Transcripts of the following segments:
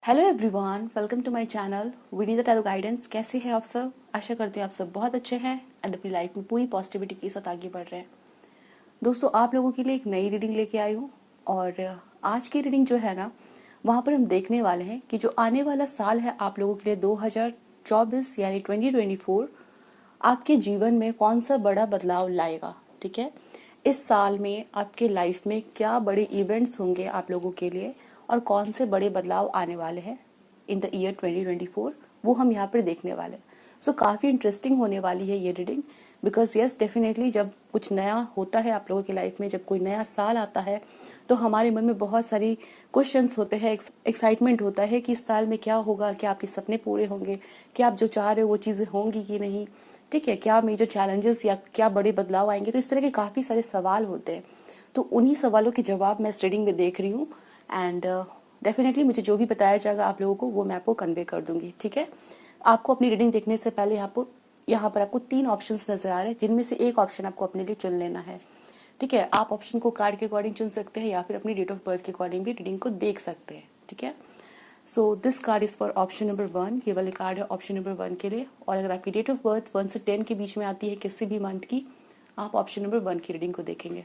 Hello everyone, welcome to my channel Vinita tarot guidance. कैसे हैं आप सब? आशा करते हैं आप सब बहुत अच्छे हैं एंड अपनी लाइफ में पूरी पॉजिटिविटी के साथ आगे बढ़ रहे हैं। दोस्तों, आप लोगों के लिए एक नई रीडिंग लेके आई हूँ और आज की रीडिंग जो है ना, वहाँ पर हम देखने वाले हैं कि जो आने वाला साल है आप लोगों के लिए 2024 यानी 2024 आपके जीवन में कौन सा बड़ा बदलाव लाएगा। ठीक है, इस साल में आपके लाइफ में क्या बड़े इवेंट्स होंगे आप लोगों के लिए और कौन से बड़े बदलाव आने वाले हैं इन द ईयर 2024, वो हम यहाँ पर देखने वाले हैं। सो काफ़ी इंटरेस्टिंग होने वाली है ये रीडिंग, बिकॉज यस डेफिनेटली जब कुछ नया होता है आप लोगों की लाइफ में, जब कोई नया साल आता है तो हमारे मन में बहुत सारी क्वेश्चंस होते हैं, एक्साइटमेंट होता है कि इस साल में क्या होगा, क्या आपके सपने पूरे होंगे, क्या आप जो चाह रहे हो वो चीज़ें होंगी कि नहीं, ठीक है, क्या मेजर चैलेंजेस या क्या बड़े बदलाव आएंगे। तो इस तरह के काफ़ी सारे सवाल होते हैं, तो उन्हीं सवालों के जवाब मैं इस रीडिंग में देख रही हूँ एंड डेफिनेटली मुझे जो भी बताया जाएगा आप लोगों को वो मैं आपको कन्वे कर दूंगी। ठीक है, आपको अपनी रीडिंग देखने से पहले यहाँ पर आपको 3 ऑप्शंस नजर आ रहे हैं, जिनमें से एक ऑप्शन आपको अपने लिए चुन लेना है। ठीक है, आप ऑप्शन को कार्ड के अकॉर्डिंग चुन सकते हैं या फिर अपनी डेट ऑफ बर्थ के अकॉर्डिंग भी रीडिंग को देख सकते हैं। ठीक है, so this card is for option number 1। ये वाले कार्ड है ऑप्शन नंबर 1 के लिए। और अगर आपकी डेट ऑफ बर्थ 1 से 10 के बीच में आती है किसी भी मंथ की, आप ऑप्शन नंबर 1 की रीडिंग को देखेंगे।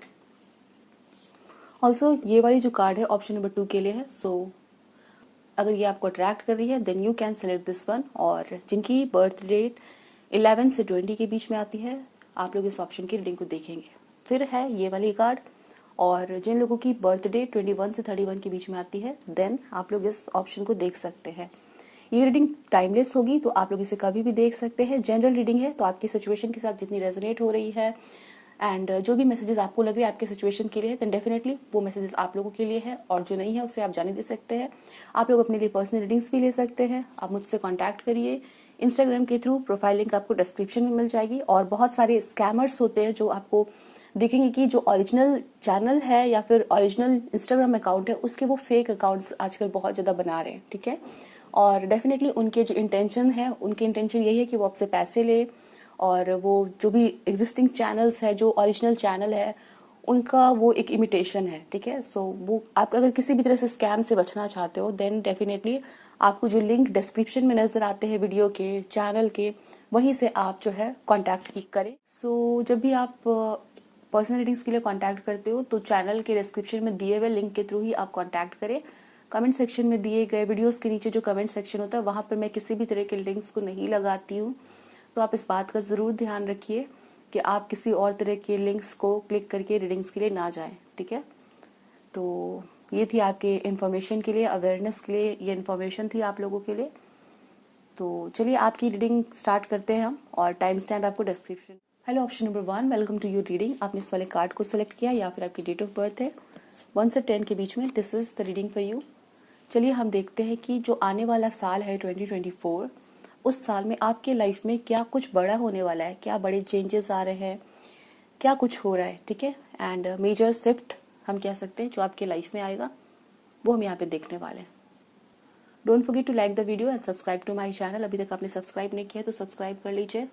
ऑल्सो ये वाली जो कार्ड है ऑप्शन नंबर 2 के लिए है। सो अगर ये आपको अट्रैक्ट कर रही है then you can select this one. और जिनकी बर्थ डेट 11 से 20 के बीच में आती है आप लोग इस ऑप्शन की रीडिंग को देखेंगे। फिर है ये वाली कार्ड, और जिन लोगों की बर्थ डेट 21 से 31 के बीच में आती है देन आप लोग इस ऑप्शन को देख सकते हैं। ये रीडिंग टाइमलेस होगी तो आप लोग इसे कभी भी देख सकते हैं। जनरल रीडिंग है तो आपकी सिचुएशन के साथ जितनी रेजोनेट हो रही है एंड जो भी मैसेजेस आपको लग रहे हैं आपके सिचुएशन के लिए, देन डेफिनेटली वो मैसेजेस आप लोगों के लिए है, और जो नहीं है उसे आप जाने दे सकते हैं। आप लोग अपने लिए पर्सनल रीडिंग्स भी ले सकते हैं। आप मुझसे कॉन्टैक्ट करिए इंस्टाग्राम के थ्रू, प्रोफाइल लिंक आपको डिस्क्रिप्शन में मिल जाएगी। और बहुत सारे स्कैमर्स होते हैं जो आपको देखेंगे कि जो ओरिजिनल चैनल है या फिर ओरिजिनल इंस्टाग्राम अकाउंट है उसके वो फेक अकाउंट्स आजकल बहुत ज़्यादा बना रहे हैं। ठीक है, और डेफिनेटली उनके जो इंटेंशन है, उनके इंटेंशन यही है कि वो आपसे पैसे ले, और वो जो भी एग्जिस्टिंग चैनल्स है, जो ओरिजिनल चैनल है, उनका वो एक इमिटेशन है। ठीक है, सो वो आप अगर किसी भी तरह से स्कैम से बचना चाहते हो देन डेफिनेटली आपको जो लिंक डिस्क्रिप्शन में नजर आते हैं वीडियो के, चैनल के, वहीं से आप जो है कांटेक्ट करें। सो जब भी आप पर्सनल रीडिंग्स के लिए कांटेक्ट करते हो तो चैनल के डिस्क्रिप्शन में दिए हुए लिंक के थ्रू ही आप कांटेक्ट करें। कमेंट सेक्शन में दिए गए वीडियोस के नीचे जो कमेंट सेक्शन होता है वहां पर मैं किसी भी तरह के लिंक्स को नहीं लगाती हूँ, तो आप इस बात का ज़रूर ध्यान रखिए कि आप किसी और तरह के लिंक्स को क्लिक करके रीडिंग्स के लिए ना जाएं। ठीक है, तो ये थी आपके इन्फॉर्मेशन के लिए, अवेयरनेस के लिए ये इन्फॉर्मेशन थी आप लोगों के लिए। तो चलिए आपकी रीडिंग स्टार्ट करते हैं हम, और टाइम स्टैम्प आपको description. Hello option number 1, welcome to your reading. आपने इस वाले कार्ड को सिलेक्ट किया या फिर आपकी डेट ऑफ बर्थ है 1 से 10 के बीच में, this is the reading for you. चलिए हम देखते हैं कि जो आने वाला साल है 2024, उस साल में आपके लाइफ में क्या कुछ बड़ा होने वाला है, क्या बड़े चेंजेस आ रहे हैं, क्या कुछ हो रहा है। ठीक है, एंड मेजर शिफ्ट हम कह सकते हैं जो आपके लाइफ में आएगा वो हम यहाँ पे देखने वाले हैं। Don't forget to like the video and subscribe to my channel. अभी तक आपने सब्सक्राइब नहीं किया तो सब्सक्राइब कर लीजिए।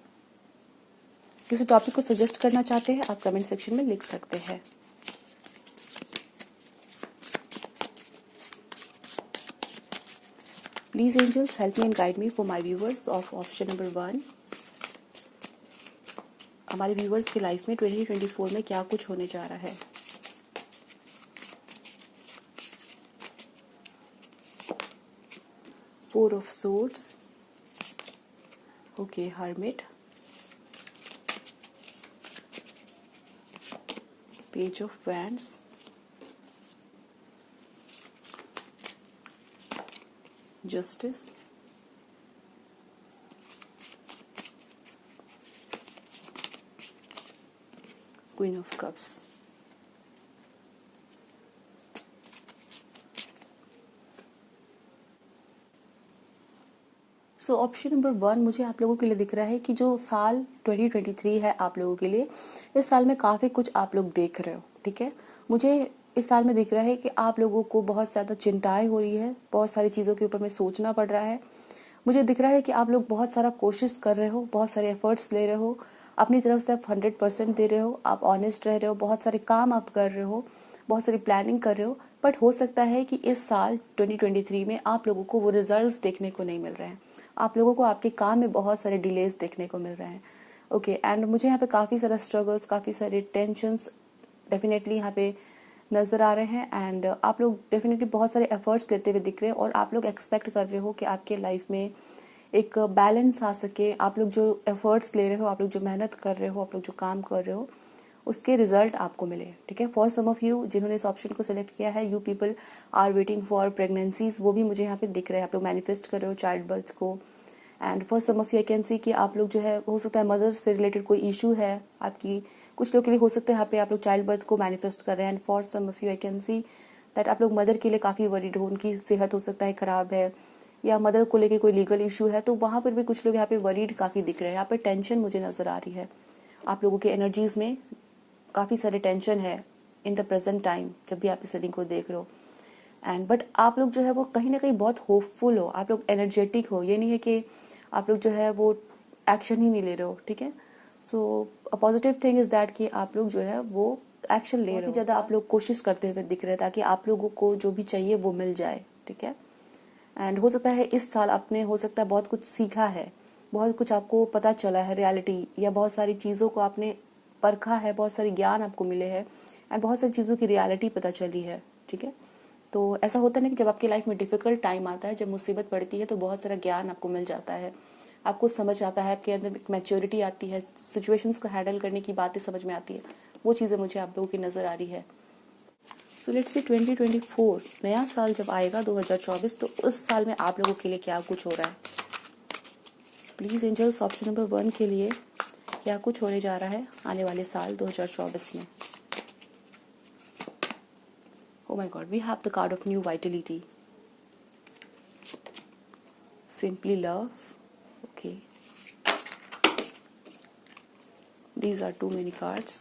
किसी टॉपिक को सजेस्ट करना चाहते हैं आप कमेंट सेक्शन में लिख सकते हैं। Please angels help me and guide me for my viewers of option number 1। हमारे व्यूवर्स की लाइफ में 2024 में क्या कुछ होने जा रहा है। Four of swords, okay, hermit, page of wands, justice, queen of cups. So option number 1 मुझे आप लोगों के लिए दिख रहा है कि जो साल 2023 है आप लोगों के लिए, इस साल में काफ़ी कुछ आप लोग देख रहे हो। ठीक है, मुझे इस साल में दिख रहा है कि आप लोगों को बहुत ज़्यादा चिंताएं हो रही है, बहुत सारी चीज़ों के ऊपर में सोचना पड़ रहा है। मुझे दिख रहा है कि आप लोग बहुत सारा कोशिश कर रहे हो, बहुत सारे एफर्ट्स ले रहे हो, अपनी तरफ से आप 100% दे रहे हो, आप ऑनेस्ट रह रहे हो, बहुत सारे काम आप कर रहे हो, बहुत सारी प्लानिंग कर रहे हो, बट हो सकता है कि इस साल 2023 में आप लोगों को वो रिजल्ट्स देखने को नहीं मिल रहे हैं। आप लोगों को आपके काम में बहुत सारे डिलेज देखने को मिल रहे हैं। ओके, एंड मुझे यहाँ पे काफ़ी सारा स्ट्रगल्स, काफ़ी सारे टेंशन्स डेफिनेटली यहाँ पे नज़र आ रहे हैं। एंड आप लोग डेफिनेटली बहुत सारे एफर्ट्स लेते हुए दिख रहे हैं और आप लोग एक्सपेक्ट कर रहे हो कि आपके लाइफ में एक बैलेंस आ सके। आप लोग जो एफर्ट्स ले रहे हो, आप लोग जो मेहनत कर रहे हो, आप लोग जो काम कर रहे हो, उसके रिजल्ट आपको मिले। ठीक है, फॉर सम ऑफ यू जिन्होंने इस ऑप्शन को सिलेक्ट किया है, you people are waiting for pregnancies, वो भी मुझे यहाँ पे दिख रहे हैं। आप लोग मैनिफेस्ट कर रहे हो चाइल्ड बर्थ को। And for some of you I can see कि आप लोग जो है, हो सकता है मदर से रिलेटेड कोई इशू है आपकी। कुछ लोग के लिए हो सकता है यहाँ पे आप लोग चाइल्ड बर्थ को मैनिफेस्ट कर रहे हैं। And for some of you I can see that आप लोग मदर के लिए काफ़ी वरीड हो, उनकी सेहत हो सकता है ख़राब है, या मदर को लेके कोई लीगल इशू है, तो वहाँ पर भी कुछ लोग यहाँ पे वरीड काफ़ी दिख रहे हैं। यहाँ पे टेंशन मुझे नज़र आ रही है। आप लोगों के एनर्जीज़ में काफ़ी सारे टेंशन है इन द प्रेजेंट टाइम, जब भी आप इस रीडिंग को देख रहे हो। एंड बट आप लोग जो है वो कहीं ना कहीं बहुत होपफुल हो, आप लोग एनर्जेटिक हो। ये नहीं है कि आप लोग जो है वो एक्शन ही नहीं ले रहे हो। ठीक है, so a positive thing is that कि आप लोग जो है वो एक्शन ले रहे हो। ज़्यादा आप लोग कोशिश करते हुए दिख रहे हैं ताकि आप लोगों को जो भी चाहिए वो मिल जाए। ठीक है, एंड हो सकता है इस साल आपने, हो सकता है बहुत कुछ सीखा है, बहुत कुछ आपको पता चला है रियलिटी, या बहुत सारी चीज़ों को आपने परखा है, बहुत सारी ज्ञान आपको मिले हैं, एंड बहुत सारी चीज़ों की रियलिटी पता चली है। ठीक है, तो ऐसा होता है ना कि जब आपकी लाइफ में डिफ़िकल्ट टाइम आता है, जब मुसीबत पड़ती है, तो बहुत सारा ज्ञान आपको मिल जाता है, आपको समझ आता है, आपके अंदर एक मैच्योरिटी आती है, सिचुएशंस को हैंडल करने की बातें समझ में आती है। वो चीज़ें मुझे आप लोगों की नज़र आ रही है। सो लेट्स सी 2024 नया साल जब आएगा 2024, तो उस साल में आप लोगों के लिए क्या कुछ हो रहा है। प्लीज़ एंजल्स ऑप्शन नंबर 1 के लिए क्या कुछ होने जा रहा है आने वाले साल 2024 में। Oh my God, we have the card of new vitality. Simply love. Okay. These are too many cards.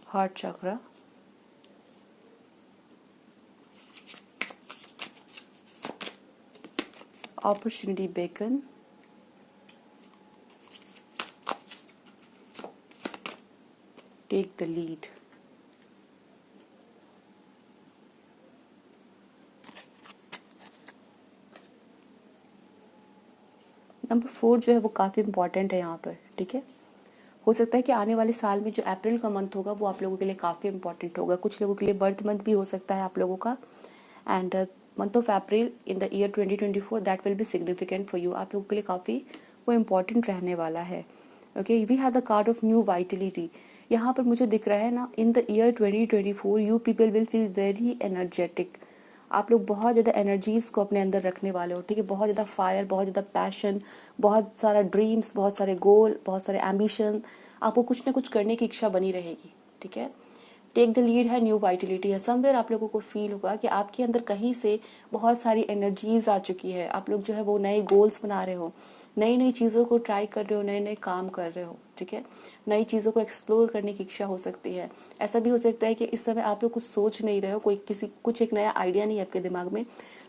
Heart chakra. Opportunity beacon. Take the lead. Number 4 जो है वो काफ़ी इंपॉर्टेंट है यहाँ पर। ठीक है, हो सकता है कि आने वाले साल में जो अप्रैल का मंथ होगा वो आप लोगों के लिए काफ़ी इंपॉर्टेंट होगा। कुछ लोगों के लिए बर्थ मंथ भी हो सकता है आप लोगों का। And month of April in the year 2024 that will be significant for you. आप लोगों के लिए काफ़ी वो इम्पॉर्टेंट रहने वाला है। Okay, we have the card of new vitality. यहाँ पर मुझे दिख रहा है ना, in the year 2024 you people will feel very energetic. आप लोग बहुत ज़्यादा एनर्जीज़ को अपने अंदर रखने वाले हो। ठीक है, बहुत ज़्यादा फायर, बहुत ज़्यादा पैशन, बहुत सारा ड्रीम्स, बहुत सारे गोल, बहुत सारे एम्बिशन, आपको कुछ ना कुछ करने की इच्छा बनी रहेगी। ठीक है, टेक द लीड है, न्यू वाइटिलिटी है। समवेयर आप लोगों को फील होगा कि आपके अंदर कहीं से बहुत सारी एनर्जीज आ चुकी है। आप लोग जो है वो नए गोल्स बना रहे हो, नई नई चीज़ों को ट्राई कर रहे हो, नए नए काम कर रहे हो। ठीक है, नई चीज़ों को एक्सप्लोर करने की इच्छा हो सकती है। ऐसा भी हो सकता है कि इस समय आप लोग कुछ सोच नहीं रहे हो, कोई किसी कुछ एक नया आइडिया नहीं है आपके दिमाग में,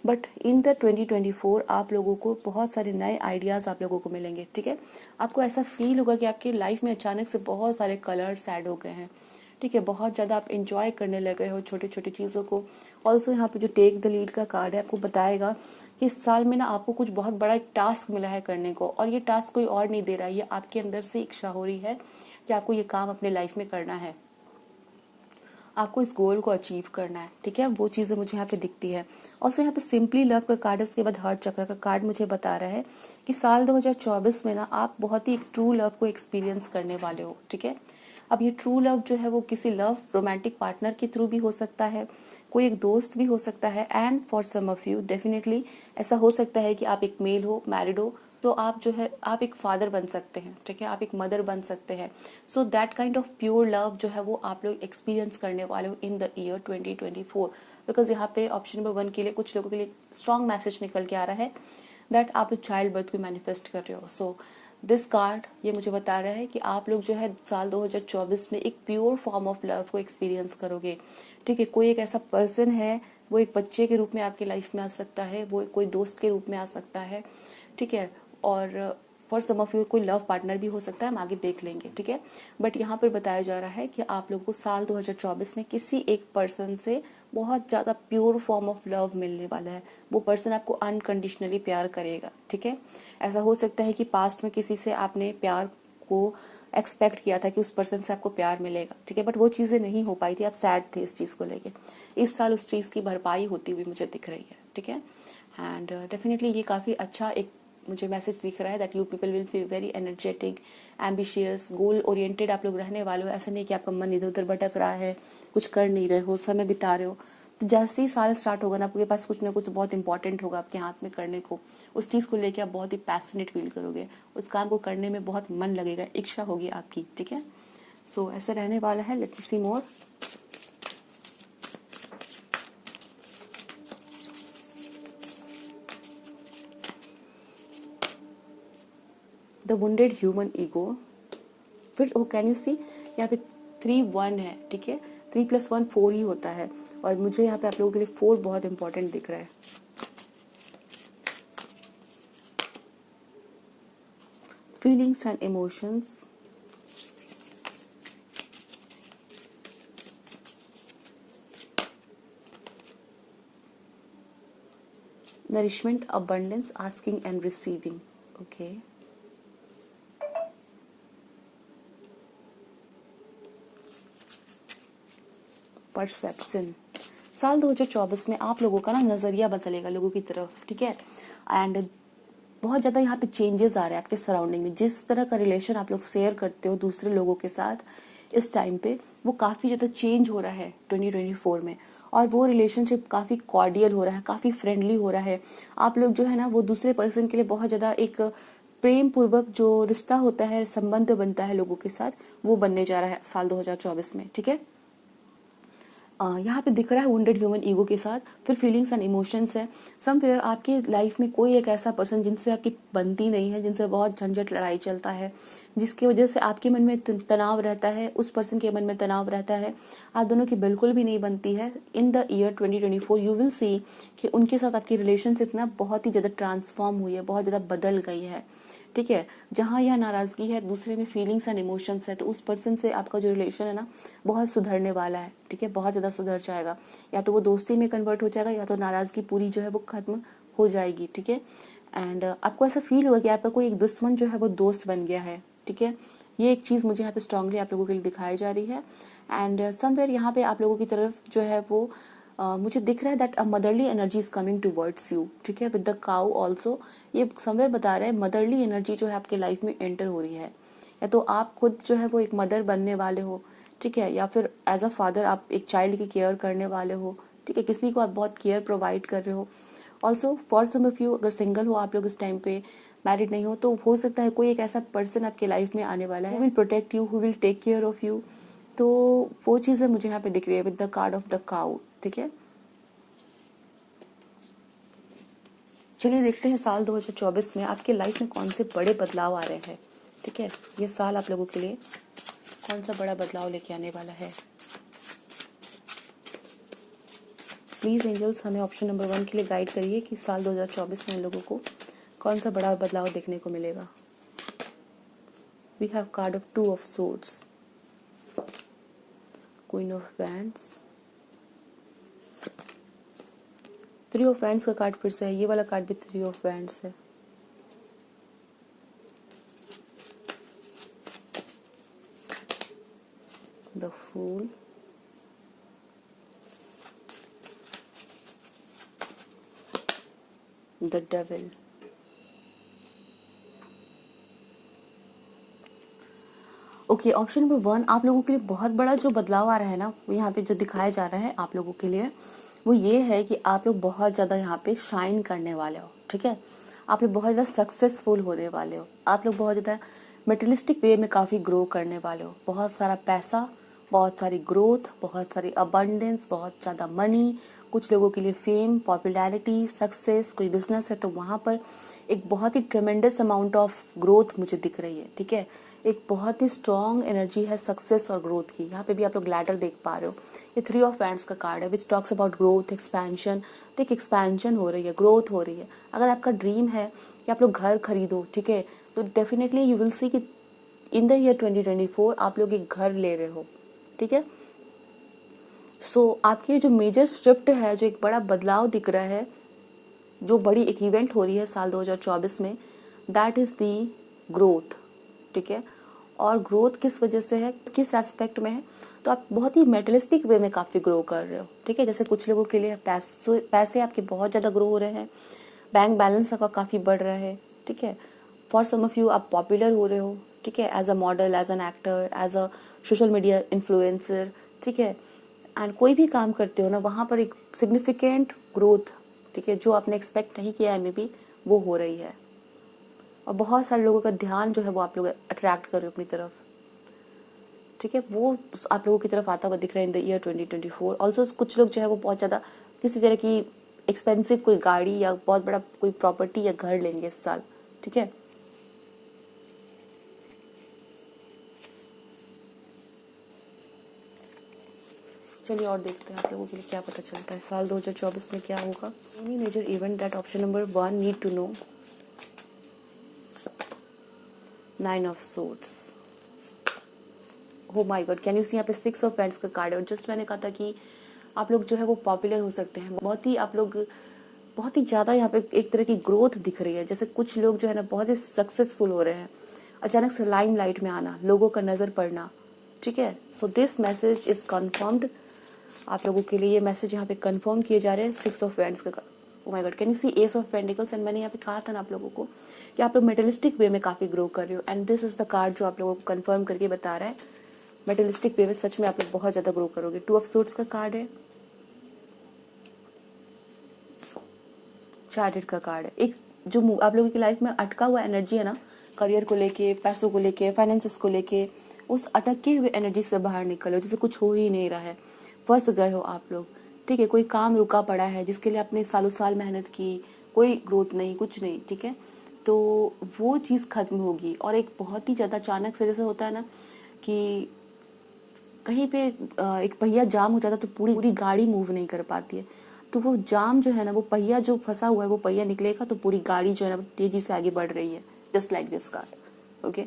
बट इन द 2024 आप लोगों को बहुत सारे नए आइडियाज़ आप लोगों को मिलेंगे। ठीक है, आपको ऐसा फील होगा कि आपकी लाइफ में अचानक से बहुत सारे कलर्स ऐड हो गए हैं। ठीक है, बहुत ज़्यादा आप इंजॉय करने लगे हो छोटी छोटी चीज़ों को। ऑल्सो यहाँ पे जो टेक द लीड का कार्ड है आपको बताएगा कि इस साल में ना आपको कुछ बहुत बड़ा एक टास्क मिला है करने को, और ये टास्क कोई और नहीं दे रहा है, ये आपके अंदर से इच्छा हो रही है कि आपको ये काम अपने लाइफ में करना है, आपको इस गोल को अचीव करना है। ठीक है, वो चीज़ें मुझे यहाँ पे दिखती है। और यहाँ पे सिंपली लव का कार्ड है, उसके बाद हार्ट चक्र का कार्ड मुझे बता रहा है कि साल 2024 में ना आप बहुत ही एक ट्रू लव को एक्सपीरियंस करने वाले हो। ठीक है, अब ये ट्रू लव जो है वो किसी लव रोमांटिक पार्टनर के थ्रू भी हो सकता है, कोई एक दोस्त भी हो सकता है, and for some of you definitely ऐसा हो सकता है कि आप एक मेल हो, मैरिड हो, तो आप जो है आप एक फादर बन सकते हैं। ठीक है, आप एक मदर बन सकते हैं। So that kind of pure love जो है वो आप लोग एक्सपीरियंस करने वाले हो इन द ईयर 2024। बिकॉज यहाँ पे ऑप्शन नंबर 1 के लिए कुछ लोगों के लिए स्ट्रॉन्ग मैसेज निकल के आ रहा है दैट आप एक चाइल्ड बर्थ को मैनिफेस्ट कर रहे हो। सो दिस कार्ड ये मुझे बता रहा है कि आप लोग जो है साल 2024 में एक प्योर फॉर्म ऑफ लव को एक्सपीरियंस करोगे। ठीक है, कोई एक ऐसा पर्सन है, वो एक बच्चे के रूप में आपकी लाइफ में आ सकता है, वो कोई दोस्त के रूप में आ सकता है। ठीक है, और फॉर सम ऑफ यू कोई लव पार्टनर भी हो सकता है, हम आगे देख लेंगे, ठीक है। बट यहाँ पर बताया जा रहा है कि आप लोगों को साल 2024 में किसी एक पर्सन से बहुत ज़्यादा प्योर फॉर्म ऑफ लव मिलने वाला है। वो पर्सन आपको अनकंडीशनली प्यार करेगा, ठीक है। ऐसा हो सकता है कि पास्ट में किसी से आपने प्यार को एक्सपेक्ट किया था कि उस पर्सन से आपको प्यार मिलेगा, ठीक है, बट वो चीज़ें नहीं हो पाई थी, आप सैड थे इस चीज़ को लेके। इस साल उस चीज़ की भरपाई होती हुई मुझे दिख रही है, ठीक है। एंड डेफिनेटली ये काफ़ी अच्छा एक मुझे मैसेज दिख रहा है that you people will feel very energetic, ambitious, goal oriented आप लोग रहने वाले हो। ऐसा नहीं कि आपका मन इधर उधर भटक रहा है, कुछ कर नहीं रहे हो, समय बिता रहे हो। तो जैसे ही साल स्टार्ट होगा ना, आपके पास कुछ ना कुछ बहुत इंपॉर्टेंट होगा आपके हाथ में करने को। उस चीज़ को लेके आप बहुत ही पैशनेट फील करोगे, उस काम को करने में बहुत मन लगेगा, इच्छा होगी आपकी, ठीक है। सो ऐसा रहने वाला है। Let me see more. The wounded human ego. फिर वो कैन यू सी यहाँ पे 3-1 है, ठीक है। 3+1 4 ही होता है, और मुझे यहाँ पे आप लोगों के लिए 4 बहुत इंपॉर्टेंट दिख रहा है। Feelings and emotions, nourishment, abundance, asking and receiving, okay. Perception. साल 2024 में आप लोगों का ना नज़रिया बदलेगा लोगों की तरफ, ठीक है। एंड बहुत ज़्यादा यहाँ पे चेंजेस आ रहे हैं आपके सराउंडिंग में। जिस तरह का रिलेशन आप लोग शेयर करते हो दूसरे लोगों के साथ इस टाइम पे, वो काफ़ी ज़्यादा चेंज हो रहा है 2024 में। और वो रिलेशनशिप काफ़ी कॉर्डियल हो रहा है, काफ़ी फ्रेंडली हो रहा है। आप लोग जो है ना, वो दूसरे पर्सन के लिए बहुत ज़्यादा एक प्रेम पूर्वक जो रिश्ता होता है, संबंध बनता है लोगों के साथ, वो बनने जा रहा है साल 2024 में, ठीक है। यहाँ पे दिख रहा है वुंडेड ह्यूमन ईगो के साथ। फिर फीलिंग्स एंड इमोशंस है। समवेयर आपकी लाइफ में कोई एक ऐसा पर्सन जिनसे आपकी बनती नहीं है, जिनसे बहुत झंझट लड़ाई चलता है, जिसकी वजह से आपके मन में तनाव रहता है, उस पर्सन के मन में तनाव रहता है, आप दोनों की बिल्कुल भी नहीं बनती है। इन the year 2024 you will see कि उनके साथ आपकी रिलेशनशिप ना बहुत ही ज़्यादा ट्रांसफॉर्म हुई है, बहुत ज़्यादा बदल गई है, ठीक है। जहाँ यह नाराज़गी है, दूसरे में फीलिंग्स एंड इमोशंस है, तो उस पर्सन से आपका जो रिलेशन है ना, बहुत सुधरने वाला है, ठीक है। बहुत ज़्यादा सुधर जाएगा, या तो वो दोस्ती में कन्वर्ट हो जाएगा, या तो नाराज़गी पूरी जो है वो खत्म हो जाएगी, ठीक है। एंड आपको ऐसा फील होगा कि आपका कोई एक दुश्मन जो है वो दोस्त बन गया है, ठीक है। ये एक चीज़ मुझे यहाँ पे स्ट्रांगली आप लोगों के लिए दिखाई जा रही है। एंड समवेयर यहाँ पे आप लोगों की तरफ जो है वो मुझे दिख रहा है that a motherly energy is coming towards you, ठीक है, विद द काउ ऑल्सो। ये समवेयर बता रहे हैं मदरली एनर्जी जो है आपके लाइफ में एंटर हो रही है, या तो आप खुद जो है वो एक मदर बनने वाले हो, ठीक है, या फिर एज अ फादर आप एक चाइल्ड की केयर करने वाले हो, ठीक है। किसी को आप बहुत केयर प्रोवाइड कर रहे हो। Also for some of you, अगर सिंगल हो आप लोग इस टाइम पे, मैरिड नहीं हो, तो हो सकता है कोई एक ऐसा पर्सन आपके लाइफ में आने वाला है who will protect you, who will take care of you. तो वो चीज़ें मुझे यहाँ पे दिख रही है with the card of the cow, ठीक है। चलिए देखते हैं साल 2024 में आपके लाइफ में कौन से बड़े बदलाव आ रहे हैं, ठीक है। ये साल आप लोगों के लिए कौन सा बड़ा बदलाव लेके आने वाला है। प्लीज़ एंजल्स हमें ऑप्शन नंबर 1 के लिए गाइड करिए कि साल 2024 में हम लोगों को कौन सा बड़ा बदलाव देखने को मिलेगा। We have card of 2 of swords, queen of wands, 3 of wands का कार्ड फिर से है। ये वाला कार्ड भी 3 ऑफ वैंड्स है। The fool, the devil. Okay, option number 1 आप लोगों के लिए बहुत बड़ा जो बदलाव आ रहा है ना, वो यहाँ पे जो दिखाया जा रहा है आप लोगों के लिए, वो ये है कि आप लोग बहुत ज़्यादा यहाँ पे शाइन करने वाले हो, ठीक है। आप लोग बहुत ज़्यादा सक्सेसफुल होने वाले हो। आप लोग बहुत ज़्यादा मटेरियलिस्टिक वे में काफ़ी ग्रो करने वाले हो। बहुत सारा पैसा, बहुत सारी ग्रोथ, बहुत सारी अबंडेंस, बहुत ज़्यादा मनी, कुछ लोगों के लिए फेम, पॉपुलैरिटी, सक्सेस, कोई बिजनेस है तो वहाँ पर एक बहुत ही ट्रेमेंडस अमाउंट ऑफ ग्रोथ मुझे दिख रही है, ठीक है। एक बहुत ही स्ट्रॉन्ग एनर्जी है सक्सेस और ग्रोथ की। यहाँ पे भी आप लोग लैडर देख पा रहे हो। ये 3 ऑफ वैंड्स का कार्ड है which talks about growth, expansion. तो एक एक्सपेंशन हो रही है, ग्रोथ हो रही है। अगर आपका ड्रीम है कि आप लोग घर खरीदो, ठीक है, तो डेफिनेटली यू विल सी कि इन द ईयर 2024 आप लोग एक घर ले रहे हो, ठीक है। सो आपकी जो मेजर शिफ्ट है, जो एक बड़ा बदलाव दिख रहा है, जो बड़ी एक इवेंट हो रही है साल 2024 में, दैट इज़ दी ग्रोथ, ठीक है। और ग्रोथ किस वजह से है, किस एस्पेक्ट में है, तो आप बहुत ही मेटलिस्टिक वे में काफ़ी ग्रो कर रहे हो, ठीक है। जैसे कुछ लोगों के लिए पैसे आपके बहुत ज़्यादा ग्रो हो रहे हैं, बैंक बैलेंस आपका काफ़ी बढ़ रहा है, ठीक है। फॉर सम ऑफ यू आप पॉपुलर हो रहे हो, ठीक है, as a model, as an actor, as a social media influencer, ठीक है। एंड कोई भी काम करते हो ना, वहाँ पर एक सिग्निफिकेंट ग्रोथ, ठीक है, जो आपने एक्सपेक्ट नहीं किया है मे बी, वो हो रही है। और बहुत सारे लोगों का ध्यान जो है वो आप लोग अट्रैक्ट कर रहे हो अपनी तरफ, ठीक है, वो आप लोगों की तरफ आता हुआ दिख रहा है इन द ईयर 2024। ऑल्सो कुछ लोग जो है वो बहुत ज़्यादा किसी तरह की एक्सपेंसिव कोई गाड़ी या बहुत बड़ा कोई प्रॉपर्टी या घर लेंगे इस साल, ठीक है। चलिए और देखते हैं आप लोगों के लिए क्या पता चलता है साल 2024 में क्या होगा। Any major event that option number 1 need to know. 9 of swords, oh my God, can you see यहाँ पे 6 ऑफ पेंट्स का कार्ड है। और जस्ट मैंने कहा था कि आप लोग जो है वो पॉपुलर हो सकते हैं, बहुत ही आप लोग बहुत ही ज़्यादा यहाँ पे एक तरह की ग्रोथ दिख रही है। जैसे कुछ लोग जो है ना बहुत ही सक्सेसफुल हो रहे हैं, अचानक से लाइमलाइट में आना, लोगों का नज़र पड़ना, ठीक है। So this message is confirmed, आप लोगों के लिए ये मैसेज यहाँ पे कंफर्म किए जा रहे हैं 6 ऑफ पेंट्स का। Oh my God, can you see ace of pentacles. And मैंने यहाँ पे कहा था ना आप लोगों को कि आप लोग मेटलिस्टिक वे में काफ़ी ग्रो कर रहे हो, and this is the card जो आप लोगों को कंफर्म करके बता रहा है मेटलिस्टिक वे में सच में आप लोग बहुत ज़्यादा ग्रो करोगे। 2 ऑफ सूट्स का कार्ड है, चैरियट का कार्ड है। एक जो आप लोगों की लाइफ में अटका हुआ एनर्जी है ना, करियर को लेके, पैसों को लेके, फाइनेंसेस को लेके, उस अटके हुए एनर्जी से बाहर निकलो, जैसे कुछ हो ही नहीं रहा है, फंस गए हो आप लोग, ठीक है। कोई काम रुका पड़ा है जिसके लिए आपने सालों साल मेहनत की, कोई ग्रोथ नहीं, कुछ नहीं, ठीक है। तो वो चीज़ खत्म होगी। और एक बहुत ही ज़्यादा अचानक से जैसे होता है ना कि कहीं पे एक पहिया जाम हो जाता है तो पूरी पूरी गाड़ी मूव नहीं कर पाती है, तो वो जाम जो है ना, वो पहिया जो फंसा हुआ है वो पहिया निकलेगा तो पूरी गाड़ी जो है ना वो तेजी से आगे बढ़ रही है, just like this car, okay.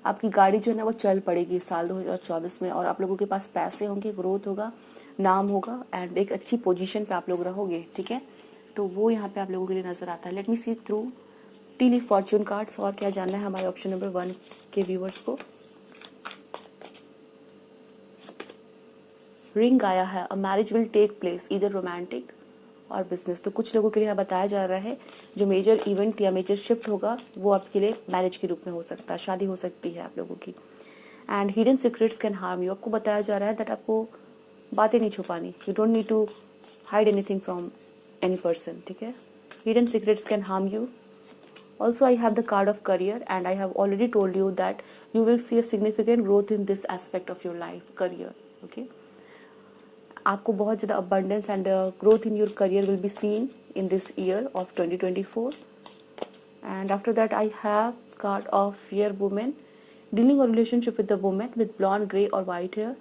आपकी गाड़ी जो है ना वो चल पड़ेगी साल 2024 में, और आप लोगों के पास पैसे होंगे, ग्रोथ होगा, नाम होगा, एंड एक अच्छी पोजीशन पे आप लोग रहोगे, ठीक है। तो वो यहाँ पे आप लोगों के लिए नजर आता है। Let me see through tea leaf fortune cards. और क्या जानना है हमारे ऑप्शन नंबर 1 के व्यूवर्स को। रिंग आया है, a marriage will take place, इधर रोमांटिक और बिजनेस। तो कुछ लोगों के लिए बताया जा रहा है जो मेजर इवेंट या मेजर शिफ्ट होगा वो आपके लिए मैरिज के रूप में हो सकता है, शादी हो सकती है आप लोगों की। And hidden secrets can harm you, आपको बताया जा रहा है दैट आपको बातें नहीं छुपानी, you don't need to hide anything from any person, ठीक है। Hidden secrets can harm you. Also, I have the card of career, and I have already told you that you will see a significant growth in this aspect of your life, career. Okay. आपको बहुत ज़्यादा abundance and growth in your career will be seen in this year of 2024. And after that, I have card of rare woman, dealing a relationship with a woman with blonde, gray, or white hair.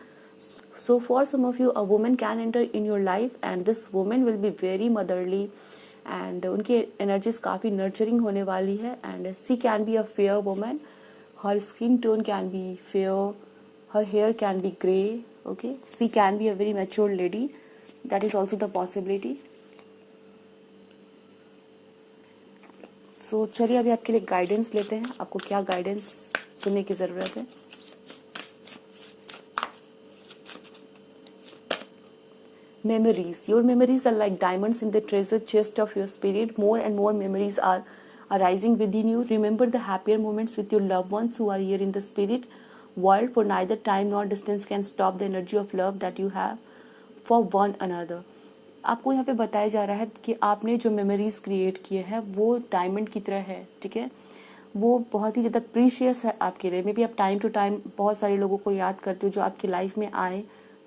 So for some of you, a woman can enter in your life, and this woman will be very motherly, and उनकी energies काफ़ी nurturing होने वाली है. And she can be a fair woman. Her skin tone can be fair. Her hair can be grey. Okay, she can be a very mature lady. That is also the possibility. So चलिए अभी आपके लिए guidance लेते हैं, आपको क्या guidance सुनने की ज़रूरत है। Memories. Your memories are like diamonds in the treasure chest of your spirit. More and more memories are arising within you. Remember the happier moments with your loved ones who are here in the spirit world, for neither time nor distance can stop the energy of love that you have for one another. आपको यहाँ पे बताया जा रहा है कि आपने जो मेमोरीज क्रिएट किए हैं वो डायमंड की तरह है, ठीक है। वो बहुत ही ज़्यादा प्रीशियस है आपके लिए। मे बी आप टाइम टू टाइम बहुत सारे लोगों को याद करते हो जो आपकी लाइफ में आए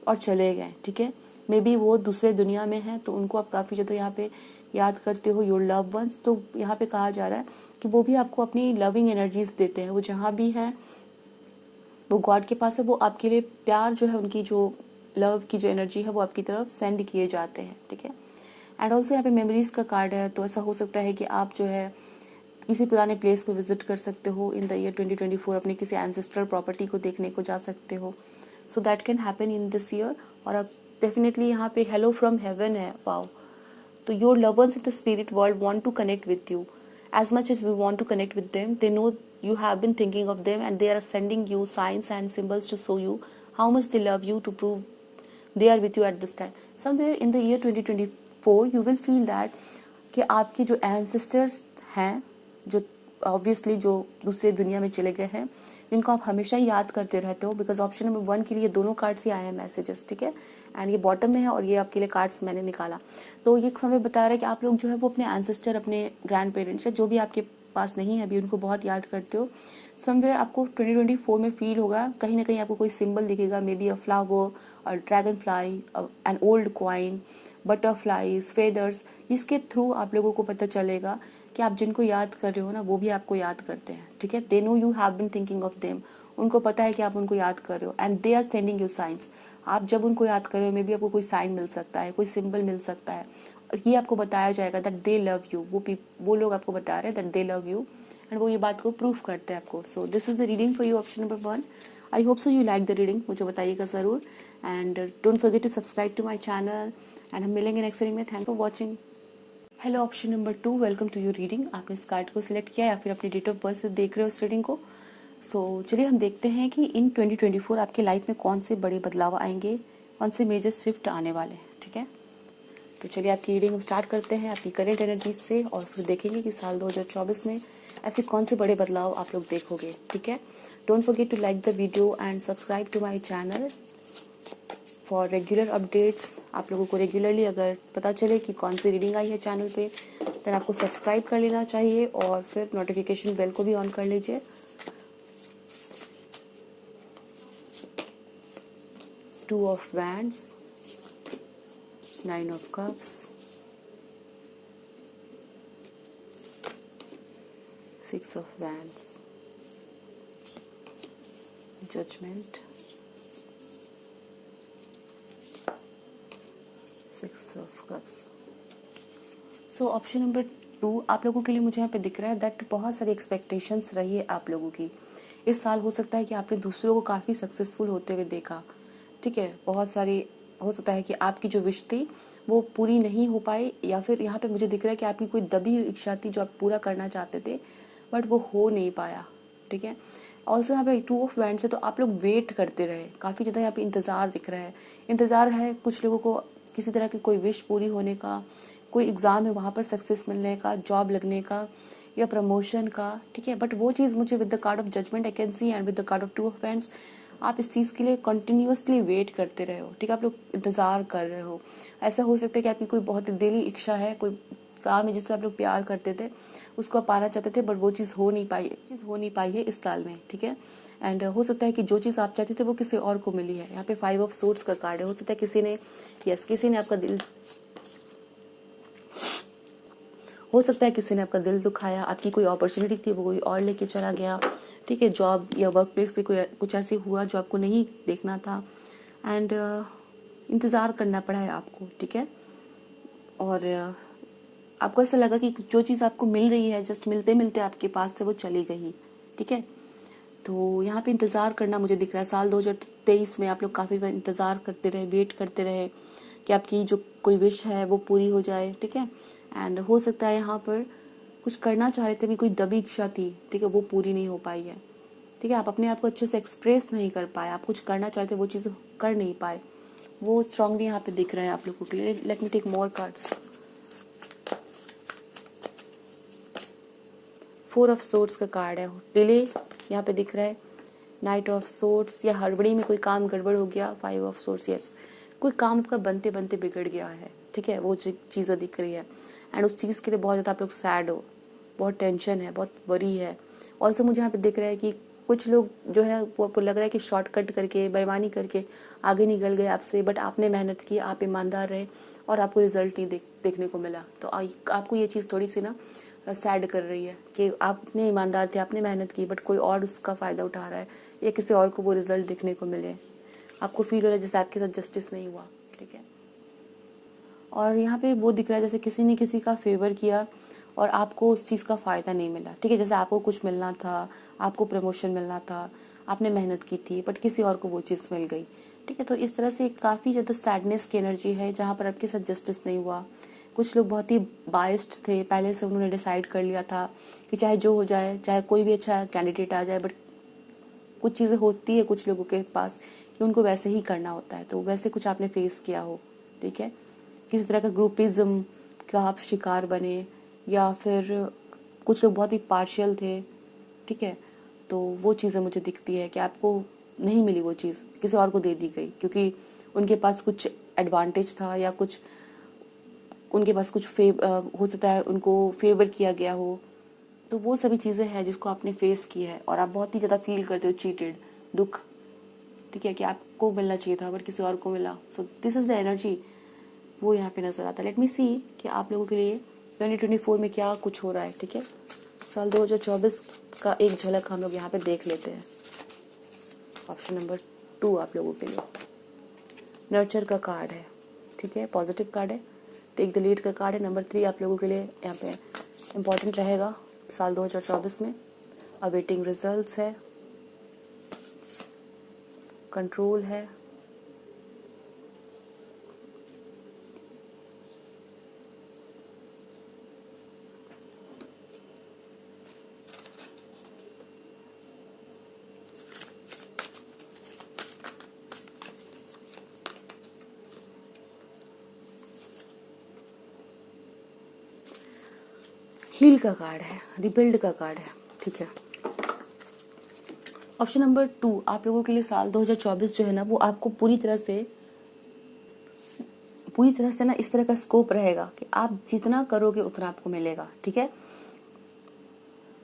और चले गए, ठीक है। मे बी वो दूसरे दुनिया में हैं तो उनको आप काफ़ी ज़्यादा यहाँ पे याद करते हो, योर लव वंस। तो यहाँ पे कहा जा रहा है कि वो भी आपको अपनी लविंग एनर्जीज देते हैं, वो जहाँ भी हैं वो गॉड के पास है, वो आपके लिए प्यार जो है, उनकी जो लव की जो एनर्जी है वो आपकी तरफ सेंड किए जाते हैं, ठीक है। एंड ऑल्सो यहाँ पे मेमोरीज का कार्ड है, तो ऐसा हो सकता है कि आप जो है किसी पुराने प्लेस को विजिट कर सकते हो इन द ईयर 2024, अपने किसी एंसेस्ट्रल प्रॉपर्टी को देखने को जा सकते हो, so that can happen in this year. और डेफिनेटली यहाँ पे हेलो फ्रॉम हेवन है, वाओ। तो your love ones in the spirit world want to connect with you as much as you want to connect with them. They know you have been thinking of them and they are sending you signs and symbols to show you how much they love you, to prove they are with you at this time. Somewhere in the year 2024 you will feel that कि आपके जो ancestors हैं, जो obviously जो दूसरे दुनिया में चले गए हैं, जिनको आप हमेशा याद करते रहते हो, बिकॉज ऑप्शन नंबर 1 के लिए दोनों कार्ड्स ही आए हैं मैसेजेस, ठीक है। एंड ये बॉटम में है और ये आपके लिए कार्ड्स मैंने निकाला। तो ये समय बता रहा है कि आप लोग जो है वो अपने एंसेस्टर, अपने ग्रैंड पेरेंट्स या जो भी आपके पास नहीं है अभी, उनको बहुत याद करते हो। समवेयर आपको 2024 में फील होगा, कहीं ना कहीं आपको कोई सिंबल दिखेगा, मे बी अ फ्लावर और dragon fly, an old coin, butterflies, feathers, जिसके थ्रू आप लोगों को पता चलेगा कि आप जिनको याद कर रहे हो ना वो भी आपको याद करते हैं, ठीक है। They know you have been thinking of them, उनको पता है कि आप उनको याद कर रहे हो and they are sending you science. आप जब उनको याद कर रहे हो मे बी आपको कोई साइन मिल सकता है, कोई सिंबल मिल सकता है और ये आपको बताया जाएगा दैट दे लव यू। वो लोग आपको बता रहे हैं that they love you and वो ये बात को प्रूफ करते हैं आपको। So this is the reading for you, option number 1। I hope so you like the reading, मुझे बताइएगा ज़रूर and don't forget to subscribe to my channel and हम मिलेंगे नेक्स्ट रीडिंग में। Thank for watching. Hello option number 2, welcome to your reading. आपने इस card को select किया या फिर अपनी डेट ऑफ बर्थ से देख रहे हो इस रीडिंग को। सो चलिए हम देखते हैं कि इन 2024 आपके लाइफ में कौन से बड़े बदलाव आएंगे, कौन से मेजर शिफ्ट आने वाले हैं, ठीक है। तो चलिए आपकी रीडिंग स्टार्ट करते हैं आपकी करंट एनर्जी से और फिर देखेंगे कि साल 2024 में ऐसे कौन से बड़े बदलाव आप लोग देखोगे, ठीक है। Don't forget to like the video and subscribe to my channel for regular updates. आप लोगों को रेगुलरली अगर पता चले कि कौन सी रीडिंग आई है चैनल पे, देन आपको सब्सक्राइब कर लेना चाहिए और फिर नोटिफिकेशन बेल को भी ऑन कर लीजिए। Two of wands, 9 of cups, 6 of wands, judgement, 6 of cups. So option number 2 आप लोगों के लिए मुझे यहाँ पे दिख रहा है दैट बहुत सारी एक्सपेक्टेशंस रही है आप लोगों की इस साल। हो सकता है कि आपने दूसरों को काफ़ी सक्सेसफुल होते हुए देखा, ठीक है। बहुत सारी हो सकता है कि आपकी जो विश थी वो पूरी नहीं हो पाई, या फिर यहाँ पे मुझे दिख रहा है कि आपकी कोई दबी हुई इच्छा थी जो आप पूरा करना चाहते थे बट वो हो नहीं पाया, ठीक है। ऑल्सो यहाँ पे 2 ऑफ वैंड्स है, तो आप लोग वेट करते रहे, काफ़ी ज़्यादा यहाँ पे इंतज़ार दिख रहा है। इंतज़ार है कुछ लोगों को किसी तरह की कोई विश पूरी होने का, कोई एग्ज़ाम है वहाँ पर सक्सेस मिलने का, जॉब लगने का या प्रमोशन का, ठीक है। बट वो चीज़ मुझे with the card of judgement I can see and with the card of 2 of wands आप इस चीज़ के लिए कंटिन्यूसली वेट करते रहे हो, ठीक है। आप लोग इंतज़ार कर रहे हो। ऐसा हो सकता है कि आपकी कोई बहुत ही दिली इच्छा है, कोई काम है जिससे आप लोग प्यार करते थे, उसको आप पाना चाहते थे बट वो चीज़ हो नहीं पाई है इस साल में, ठीक है। एंड हो सकता है कि जो चीज़ आप चाहते थे वो किसी और को मिली है। यहाँ पे 5 ऑफ सोर्ड्स का कार्ड है। हो सकता है किसी ने आपका दिल, हो सकता है किसी ने आपका दिल दुखाया, आपकी कोई अपॉर्चुनिटी थी वो कोई और लेके चला गया, ठीक है। जॉब या वर्क प्लेस पे कोई कुछ ऐसे हुआ जो आपको नहीं देखना था एंड इंतज़ार करना पड़ा है आपको, ठीक है। और आपको ऐसा लगा कि जो चीज़ आपको मिल रही है जस्ट मिलते मिलते आपके पास से वो चली गई, ठीक है। तो यहाँ पे इंतज़ार करना मुझे दिख रहा है। साल 2023 में आप लोग काफ़ी ज़्यादा इंतज़ार करते रहे, वेट करते रहे कि आपकी जो कोई विश है वो पूरी हो जाए, ठीक है। एंड हो सकता है यहाँ पर कुछ करना चाह रहे थे भी, कोई दबी इच्छा थी, ठीक है, वो पूरी नहीं हो पाई है, ठीक है। आप अपने आप को अच्छे से एक्सप्रेस नहीं कर पाए, आप कुछ करना चाहते वो चीज़ कर नहीं पाए, वो स्ट्रांगली यहाँ पे दिख रहा है आप लोगों के लिए। Let me take more cards. 4 of swords का कार्ड है, डिले यहाँ पे दिख रहा है। नाइट ऑफ सोर्ड्स, या हड़बड़ी में कोई काम गड़बड़ हो गया। 5 ऑफ सोर्ड्स, यस, कोई काम आपका बनते बनते बिगड़ गया है, ठीक है, वो चीज़ें दिख रही है एंड उस चीज़ के लिए बहुत ज़्यादा आप लोग सैड हो, बहुत टेंशन है, बहुत वरी है। ऑल्सो मुझे यहाँ पे दिख रहा है कि कुछ लोग जो है वो आपको लग रहा है कि शॉर्टकट करके, बेईमानी करके आगे निकल गए आपसे, बट आपने मेहनत की, आप ईमानदार रहे और आपको रिजल्ट नहीं देखने को मिला। तो आपको ये चीज़ थोड़ी सी ना सैड कर रही है कि आपने ईमानदार थे, आपने मेहनत की, बट कोई और उसका फ़ायदा उठा रहा है या किसी और को वो रिजल्ट देखने को मिले। आपको फील हो रहा है जैसे आपके साथ जस्टिस नहीं हुआ, ठीक है। और यहाँ पे वो दिख रहा है जैसे किसी ने किसी का फेवर किया और आपको उस चीज़ का फ़ायदा नहीं मिला, ठीक है। जैसे आपको कुछ मिलना था, आपको प्रमोशन मिलना था, आपने मेहनत की थी, बट किसी और को वो चीज़ मिल गई, ठीक है। तो इस तरह से काफ़ी ज़्यादा सैडनेस की एनर्जी है जहाँ पर आपके साथ जस्टिस नहीं हुआ। कुछ लोग बहुत ही बाइस्ड थे, पहले से उन्होंने डिसाइड कर लिया था कि चाहे जो हो जाए, चाहे कोई भी अच्छा कैंडिडेट आ जाए, बट कुछ चीज़ें होती है कुछ लोगों के पास कि उनको वैसे ही करना होता है। तो वैसे कुछ आपने फेस किया हो, ठीक है। किसी तरह का ग्रुपिज्म का आप शिकार बने, या फिर कुछ लोग बहुत ही पार्शियल थे, ठीक है। तो वो चीज़ें मुझे दिखती है कि आपको नहीं मिली वो चीज़, किसी और को दे दी गई क्योंकि उनके पास कुछ एडवांटेज था, या कुछ उनके पास कुछ हो सकता है उनको फेवर किया गया हो। तो वो सभी चीज़ें हैं जिसको आपने फेस की है और आप बहुत ही ज़्यादा फील करते हो चीटेड, दुख, ठीक है, कि आपको मिलना चाहिए था बट किसी और को मिला। So this is the energy, वो यहाँ पे नजर आता है। लेट मी सी कि आप लोगों के लिए 2024 में क्या कुछ हो रहा है, ठीक है। साल 2024 का एक झलक हम लोग यहाँ पे देख लेते हैं। ऑप्शन नंबर 2 आप लोगों के लिए नर्चर का कार्ड है, ठीक है, पॉजिटिव कार्ड है। टेक द लीड का कार्ड है। नंबर 3 आप लोगों के लिए यहाँ पे इम्पोर्टेंट रहेगा साल 2024 में। अवेटिंग रिजल्ट्स है, कंट्रोल है, हील का कार्ड है, रिबिल्ड का कार्ड है, ठीक है। ऑप्शन नंबर 2 आप लोगों के लिए साल 2024 जो है ना, वो आपको पूरी तरह से ना इस तरह का स्कोप रहेगा कि आप जितना करोगे उतना आपको मिलेगा, ठीक है।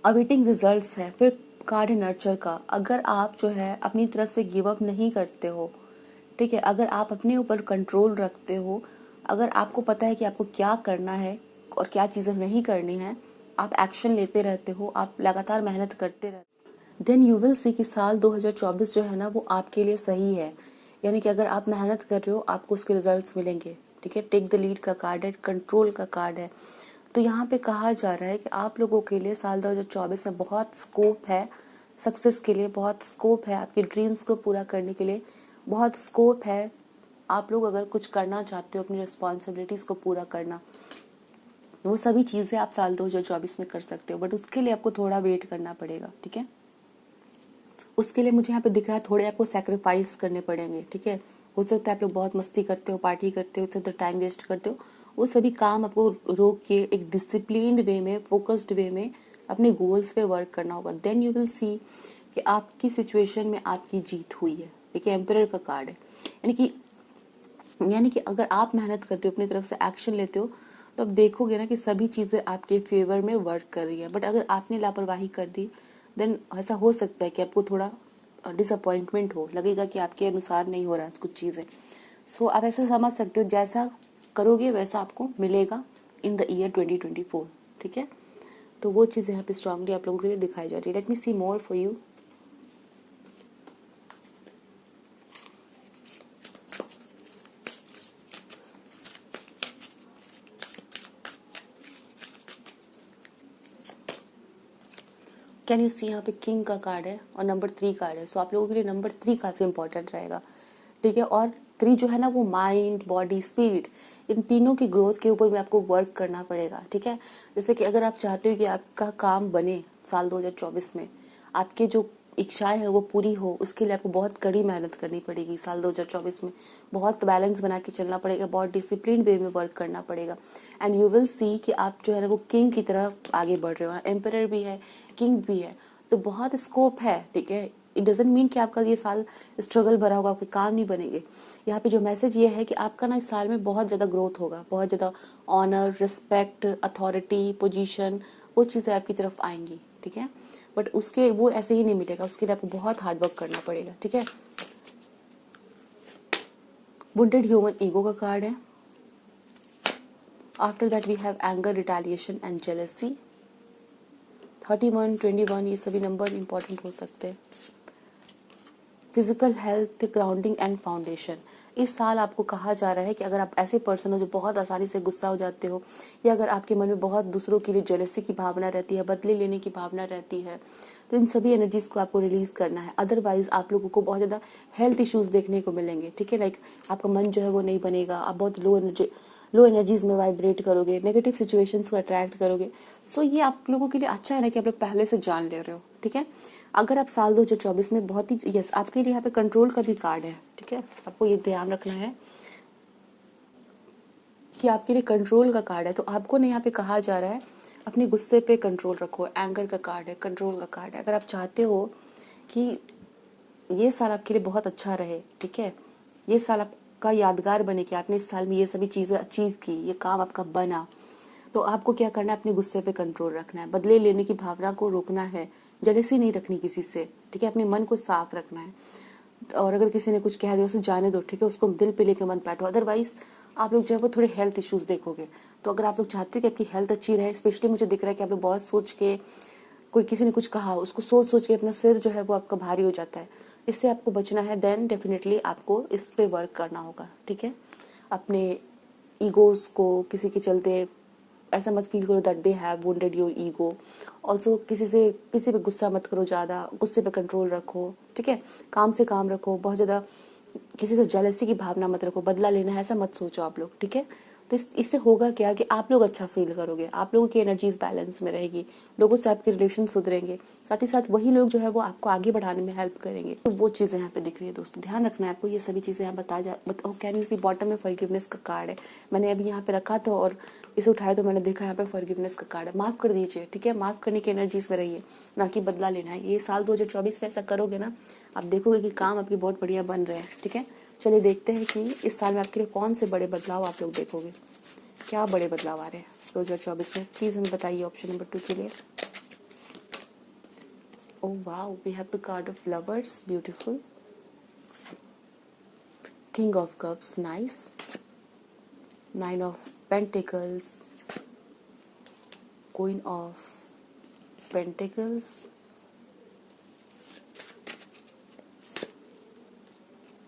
अवेटिंग रिजल्ट्स है, फिर कार्ड है नर्चर का। अगर आप जो है अपनी तरफ से गिव अप नहीं करते हो, ठीक है, अगर आप अपने ऊपर कंट्रोल रखते हो, अगर आपको पता है कि आपको क्या करना है और क्या चीज़ें नहीं करनी है, आप एक्शन लेते रहते हो, आप लगातार मेहनत करते रहते हो, देन यू विल सी कि साल 2024 जो है ना वो आपके लिए सही है। यानी कि अगर आप मेहनत कर रहे हो आपको उसके रिजल्ट्स मिलेंगे, ठीक है। टेक द लीड का कार्ड है, कंट्रोल का कार्ड है। तो यहाँ पे कहा जा रहा है कि आप लोगों के लिए साल 2024 में बहुत स्कोप है सक्सेस के लिए, बहुत स्कोप है आपके ड्रीम्स को पूरा करने के लिए, बहुत स्कोप है आप लोग अगर कुछ करना चाहते हो अपनी रिस्पॉन्सिबिलिटीज़ को पूरा करना, वो सभी चीज़ें आप साल 2024 में कर सकते हो। बट उसके लिए आपको थोड़ा वेट करना पड़ेगा, ठीक है। उसके लिए मुझे यहाँ पे दिख रहा है थोड़े आपको सेक्रीफाइस करने पड़ेंगे, ठीक है। हो सकता है आप लोग बहुत मस्ती करते हो, पार्टी करते हो, तो टाइम वेस्ट करते हो, वो सभी काम आपको रोक के एक डिसिप्लिन्ड वे में, फोकस्ड वे में अपने गोल्स पे वर्क करना होगा। देन यू विल सी कि आपकी सिचुएशन में आपकी जीत हुई है, ठीक है। एम्परर का कार्ड है, यानी कि अगर आप मेहनत करते हो, अपनी तरफ से एक्शन लेते हो, तो अब देखोगे ना कि सभी चीज़ें आपके फेवर में वर्क कर रही है। बट अगर आपने लापरवाही कर दी, देन ऐसा हो सकता है कि आपको थोड़ा डिसअपॉइंटमेंट हो, लगेगा कि आपके अनुसार नहीं हो रहा है कुछ चीज़ें। सो आप ऐसे समझ सकते हो जैसा करोगे वैसा आपको मिलेगा इन द ईयर 2024, ठीक है। तो वो चीज़ें यहाँ पे स्ट्रांगली आप लोगों के लिए दिखाई जा रही है। Let me see more for you. Can you see यहाँ पे किंग का कार्ड है और नंबर 3 कार्ड है। सो आप लोगों के लिए नंबर 3 काफ़ी इंपॉर्टेंट रहेगा, ठीक है। और 3 जो है ना वो माइंड, बॉडी, स्पिरिट, इन तीनों की ग्रोथ के ऊपर में आपको वर्क करना पड़ेगा, ठीक है। जैसे कि अगर आप चाहते हो कि आपका काम बने साल 2024 में, आपके जो इच्छाएं है वो पूरी हो, उसके लिए आपको बहुत कड़ी मेहनत करनी पड़ेगी साल 2024 में। बहुत बैलेंस बना के चलना पड़ेगा, बहुत डिसिप्लिन वे में वर्क करना पड़ेगा। एंड यू विल सी कि आप जो है ना वो किंग की तरफ आगे बढ़ रहे हो। एम्परर भी है, किंग भी है, तो बहुत स्कोप है, ठीक है। इट डजेंट मीन कि आपका ये साल स्ट्रगल भरा होगा, आपके काम नहीं बनेंगे। यहाँ पे जो मैसेज ये है कि आपका ना इस साल में बहुत ज़्यादा ग्रोथ होगा, बहुत ज़्यादा ऑनर, रिस्पेक्ट, अथॉरिटी, पोजीशन, वो चीज़ें आपकी तरफ आएंगी, ठीक है। बट उसके वो ऐसे ही नहीं मिलेगा, उसके लिए आपको बहुत हार्ड वर्क करना पड़ेगा, ठीक है। वुंडेड ह्यूमन ईगो का कार्ड है। After that we have anger, retaliation and jealousy. 31, 21 ये सभी नंबर इंपॉर्टेंट हो सकते हैं। Physical health, grounding and foundation. इस साल आपको कहा जा रहा है कि अगर आप ऐसे पर्सन हो जो बहुत आसानी से गुस्सा हो जाते हो, या अगर आपके मन में बहुत दूसरों के लिए जेलसी की भावना रहती है, बदले लेने की भावना रहती है, तो इन सभी एनर्जीज को आपको रिलीज करना है। अदरवाइज आप लोगों को बहुत ज़्यादा हेल्थ इश्यूज देखने को मिलेंगे, ठीक है। लाइक आपका मन जो है वो नहीं बनेगा, आप बहुत लो एनर्जीज में वाइब्रेट करोगे, नेगेटिव सिचुएशंस को अट्रैक्ट करोगे। सो ये आप लोगों के लिए अच्छा है ना कि आप लोग पहले से जान ले रहे हो, ठीक है। अगर आप साल 2024 में बहुत ही यस, आपके लिए यहाँ पे कंट्रोल का भी कार्ड है, ठीक है। आपको ये ध्यान रखना है कि आपके लिए कंट्रोल का कार्ड है। तो आपको ना यहाँ पे कहा जा रहा है अपने गुस्से पे कंट्रोल रखो। एंगर का कार्ड है, कंट्रोल का कार्ड है। अगर आप चाहते हो कि ये साल आपके लिए बहुत अच्छा रहे, ठीक है, ये साल आपका यादगार बने कि आपने इस साल में ये सभी चीज़ें अचीव की, ये काम आपका बना, तो आपको क्या करना है, अपने गुस्से पे कंट्रोल रखना है, बदले लेने की भावना को रोकना है, जेलसी नहीं रखनी किसी से, ठीक है, अपने मन को साफ रखना है। और अगर किसी ने कुछ कह दिया उसे जाने दो, ठीक है, उसको दिल पे लेके मत बैठो। अदरवाइज आप लोग जो है वो थोड़े हेल्थ इश्यूज देखोगे। तो अगर आप लोग चाहते हो कि आपकी हेल्थ अच्छी रहे, स्पेशली मुझे दिख रहा है कि आप लोग बहुत सोच के, कोई किसी ने कुछ कहा उसको सोच सोच के अपना सिर जो है वो आपका भारी हो जाता है, इससे आपको बचना है। देन डेफिनेटली आपको इस पे वर्क करना होगा, ठीक है। अपने ईगोज को किसी के चलते ऐसा मत फील करो that they have wounded your ego. Also किसी पे गुस्सा मत करो, ज़्यादा गुस्से पे कंट्रोल रखो, ठीक है। काम से काम रखो, बहुत ज़्यादा किसी से जेलसी की भावना मत रखो, बदला लेना है ऐसा मत सोचो आप लोग, ठीक है। तो इससे होगा क्या कि आप लोग अच्छा फील करोगे, आप लोगों की एनर्जीज बैलेंस में रहेगी, लोगों से आपके रिलेशन सुधरेंगे, साथ ही साथ वही लोग जो है वो आपको आगे बढ़ाने में हेल्प करेंगे। तो वो चीज़ें यहाँ पे दिख रही है दोस्तों, ध्यान रखना है आपको। ये सभी चीज़ें यहाँ कैन यू सी बॉटम में फॉरगिवनेस का कार्ड है। मैंने अभी यहाँ पे रखा था और इसे उठाया तो मैंने देखा यहाँ पे फॉरगिवनेस का कार्ड है। माफ़ कर दीजिए, ठीक है, माफ़ करने की एनर्जीज में रहिए, ना कि बदला लेना है। ये साल 2024 में ऐसा करोगे ना, आप देखोगे कि काम आपके बहुत बढ़िया बन रहे हैं, ठीक है। चलिए देखते हैं कि इस साल में आपके लिए कौन से बड़े बदलाव आप लोग देखोगे, क्या बड़े बदलाव आ रहे हैं 2024 में। प्लीज़ हमें बताइए ऑप्शन नंबर 2 के लिए। Oh wow, we have the card of lovers, beautiful. King of cups, nice. 9 of pentacles, queen of pentacles,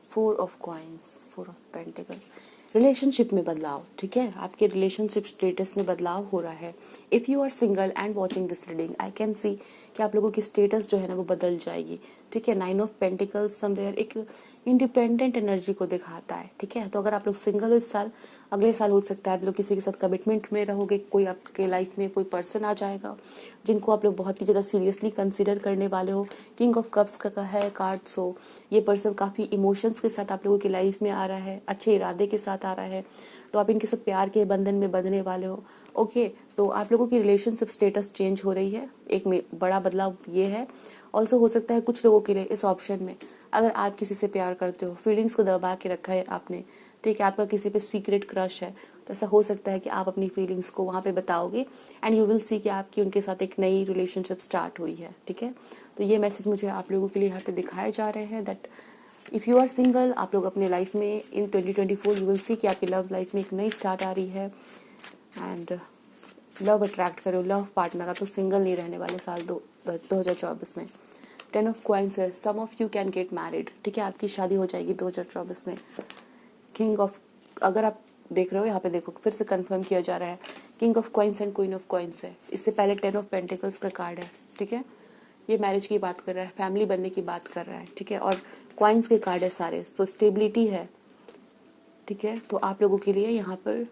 4 of coins, 4 of pentacles. Relationship में बदलाव, ठीक है, आपके रिलेशनशिप स्टेटस में बदलाव हो रहा है। If you are single and watching this reading, I can see कि आप लोगों की स्टेटस जो है ना वो बदल जाएगी, ठीक है। 9 ऑफ पेंटिकल्स समवेयर एक इंडिपेंडेंट एनर्जी को दिखाता है, ठीक है। तो अगर आप लोग सिंगल हो इस साल, अगले साल हो सकता है आप लोग किसी के साथ कमिटमेंट में रहोगे, कोई आपके लाइफ में कोई पर्सन आ जाएगा जिनको आप लोग बहुत ही ज़्यादा सीरियसली कंसिडर करने वाले हो। किंग ऑफ कप्स का है कार्ड, सो ये पर्सन काफ़ी इमोशंस के साथ आप लोगों की लाइफ में आ रहा है, अच्छे इरादे के साथ आ रहा है, तो आप इनके साथ प्यार के बंधन में बंधने वाले हो, ओके। तो आप लोगों की रिलेशनशिप स्टेटस चेंज हो रही है, एक में बड़ा बदलाव ये है। ऑल्सो हो सकता है कुछ लोगों के लिए इस ऑप्शन में, अगर आप किसी से प्यार करते हो, फीलिंग्स को दबा के रखा है आपने, ठीक है, आपका किसी पे सीक्रेट क्रश है, तो ऐसा हो सकता है कि आप अपनी फीलिंग्स को वहाँ पे बताओगे एंड यू विल सी कि आपकी उनके साथ एक नई रिलेशनशिप स्टार्ट हुई है, ठीक है। तो ये मैसेज मुझे आप लोगों के लिए यहाँ पे दिखाए जा रहे हैं that if you are single, आप लोग अपने लाइफ में इन 2024 यू विल सी कि आपकी लव लाइफ में एक नई स्टार्ट आ रही है एंड लव अट्रैक्ट करो, लव पार्टनर। आप लोग सिंगल नहीं रहने वाले साल 2024 में। 10 ऑफ क्वाइंस है, some of you can get married, ठीक है, आपकी शादी हो जाएगी 2024 में। किंग ऑफ, अगर आप देख रहे हो यहाँ पे देखो फिर से कंफर्म किया जा रहा है, king of coins and queen of coins है। इससे पहले 10 ऑफ पेंटिकल्स का कार्ड है, ठीक है, ये मैरिज की बात कर रहा है, फैमिली बनने की बात कर रहा है, ठीक है। और क्वाइंस के कार्ड है सारे, सो स्टेबिलिटी है, ठीक है। तो आप लोगों के लिए यहाँ पर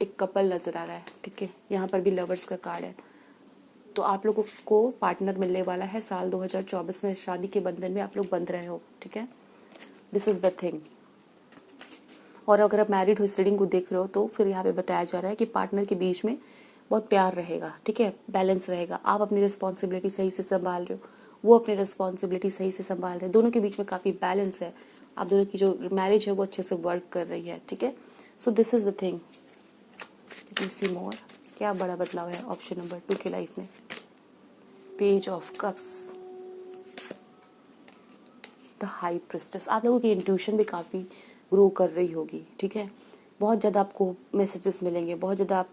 एक कपल नजर आ रहा है, ठीक है, यहाँ पर भी लवर्स का कार्ड है। तो आप लोगों को पार्टनर मिलने वाला है साल 2024 में, शादी के बंधन में आप लोग बंध रहे हो, ठीक है, दिस इज द थिंग। और अगर आप मैरिड हो, इस रीडिंग को देख रहे हो, तो फिर यहाँ पे बताया जा रहा है कि पार्टनर के बीच में बहुत प्यार रहेगा, ठीक है, बैलेंस रहेगा, आप अपनी रिस्पॉन्सिबिलिटी सही से संभाल रहे हो, वो अपनी रिस्पॉन्सिबिलिटी सही से संभाल रहे हैं, दोनों के बीच में काफ़ी बैलेंस है, आप दोनों की जो मैरिज है वो अच्छे से वर्क कर रही है, ठीक है। So this is the thing, see more, क्या बड़ा बदलाव है ऑप्शन नंबर 2 की लाइफ में। Page of cups, the high priestess, आप लोगों की इंट्यूशन भी काफ़ी ग्रो कर रही होगी, ठीक है, बहुत ज़्यादा आपको मैसेजेस मिलेंगे, बहुत ज़्यादा आप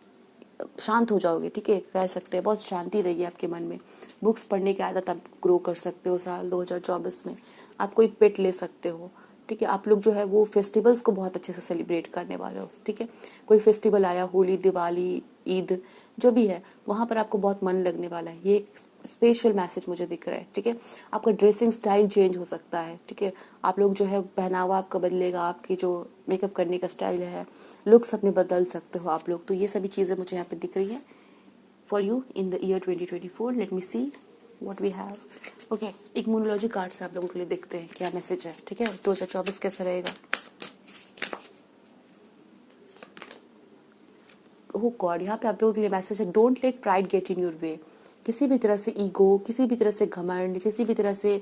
शांत हो जाओगे, ठीक है, कह सकते हैं बहुत शांति रहेगी आपके मन में। बुक्स पढ़ने की आदत आप ग्रो कर सकते हो साल 2024 में। आप कोई पेट ले सकते हो, ठीक है। आप लोग जो है वो फेस्टिवल्स को बहुत अच्छे से सेलिब्रेट करने वाले हो, ठीक है। कोई फेस्टिवल आया, होली, दिवाली, ईद, जो भी है, वहाँ पर आपको बहुत मन लगने वाला है। ये एक स्पेशल मैसेज मुझे दिख रहा है, ठीक है। आपका ड्रेसिंग स्टाइल चेंज हो सकता है, ठीक है। आप लोग जो है पहनावा आपका बदलेगा, आपकी जो मेकअप करने का स्टाइल है, लुक्स अपने बदल सकते हो आप लोग। तो ये सभी चीज़ें मुझे यहाँ पे दिख रही है for you in the year 2024। Let me see what we have. Okay, एक मोनोलॉजी कार्ड से आप लोगों के लिए देखते हैं क्या मैसेज है, ठीक है। 2024 कैसा रहेगा। ओह गॉड, यहाँ पे आप लोगों के लिए मैसेज है, don't let pride get in your way. किसी भी तरह से ईगो, किसी भी तरह से घमंड, किसी भी तरह से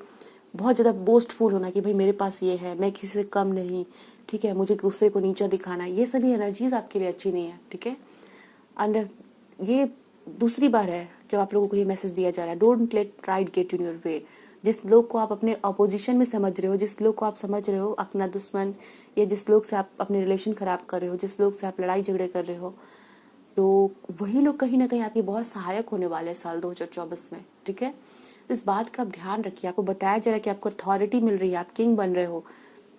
बहुत ज़्यादा बोस्टफुल होना कि भाई मेरे पास ये है, मैं किसी से कम नहीं, ठीक है, मुझे दूसरे को नीचा दिखाना, ये सभी एनर्जीज आपके लिए अच्छी नहीं है, ठीक है। अंडर ये दूसरी बार है जब आप लोगों को ये मैसेज दिया जा रहा है, don't let pride get in your way. जिस लोग को आप अपने अपोजिशन में समझ रहे हो, जिस लोग को आप समझ रहे हो अपना दुश्मन, या जिस लोग से आप अपने रिलेशन खराब कर रहे हो, जिस लोग से आप लड़ाई झगड़े कर रहे हो, तो वही लोग कहीं ना कहीं आपके बहुत सहायक होने वाले हैं साल 2024 में, ठीक है। तो इस बात का आप ध्यान रखिए। आपको बताया जा रहा है कि आपको अथॉरिटी मिल रही है, आप किंग बन रहे हो।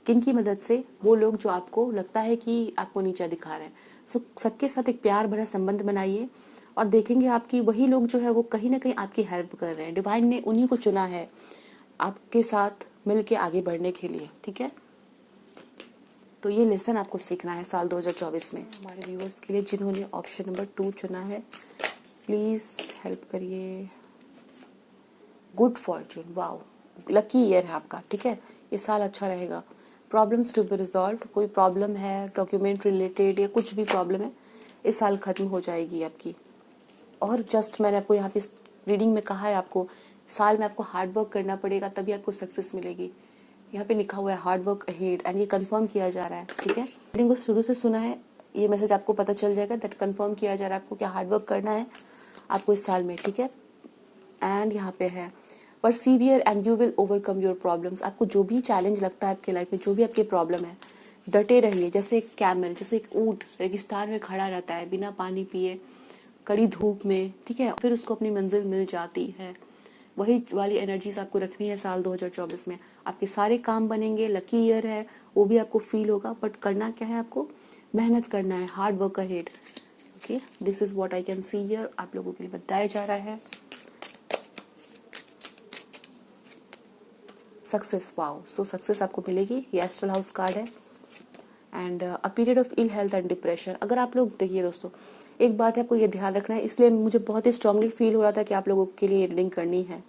किन की मदद से? वो लोग जो आपको लगता है कि आपको नीचा दिखा रहे हैं। सो सबके साथ एक प्यार भरा संबंध बनाइए और देखेंगे आपकी वही लोग जो है वो कहीं ना कहीं आपकी हेल्प कर रहे हैं। डिवाइन ने उन्हीं को चुना है आपके साथ मिलके आगे बढ़ने के लिए, ठीक है। तो ये लेसन आपको सीखना है साल 2024 में। हमारे व्यूअर्स के लिए जिन्होंने ऑप्शन नंबर 2 चुना है, प्लीज हेल्प करिए। Good Fortune, wow, lucky year है आपका, ठीक है। ये साल अच्छा रहेगा। प्रॉब्लम्स टू बी रिजॉल्व, कोई प्रॉब्लम है डॉक्यूमेंट रिलेटेड या कुछ भी प्रॉब्लम है, इस साल खत्म हो जाएगी आपकी। और जस्ट मैंने आपको यहाँ पे रीडिंग में कहा है, आपको साल में आपको हार्ड वर्क करना पड़ेगा तभी आपको सक्सेस मिलेगी। यहाँ पे लिखा हुआ है हार्ड वर्क अहेड, एंड ये कंफर्म किया जा रहा है, ठीक है। रीडिंग को शुरू से सुना है, ये मैसेज आपको पता चल जाएगा दैट कंफर्म किया जा रहा है आपको क्या हार्ड वर्क करना है आपको इस साल में, ठीक है। एंड यहाँ पे है persevere and you will overcome your problems. आपको जो भी चैलेंज लगता है आपके लाइफ में, जो भी आपकी प्रॉब्लम है, डटे रहिए। जैसे एक कैमल, जैसे एक ऊंट रेगिस्तान में खड़ा रहता है बिना पानी पिए, कड़ी धूप में, ठीक है, फिर उसको अपनी मंजिल मिल जाती है। वही वाली एनर्जीज आपको रखनी है साल 2024 में। आपके सारे काम बनेंगे, लकी ईयर है, वो भी आपको फील होगा। बट करना क्या है, आपको मेहनत करना है, hard work ahead. Okay, this is what I can see here, आप लोगों के लिए बताया जा रहा है। सक्सेस, वाओ, सो सक्सेस आपको मिलेगी। ये एस्ट्रल हाउस कार्ड है। And a period of ill health and depression. अगर आप लोग देखिए दोस्तों, एक बात है आपको ये ध्यान रखना है, इसलिए मुझे बहुत ही स्ट्रांगली फील हो रहा था कि आप लोगों के लिए रीडिंग करनी है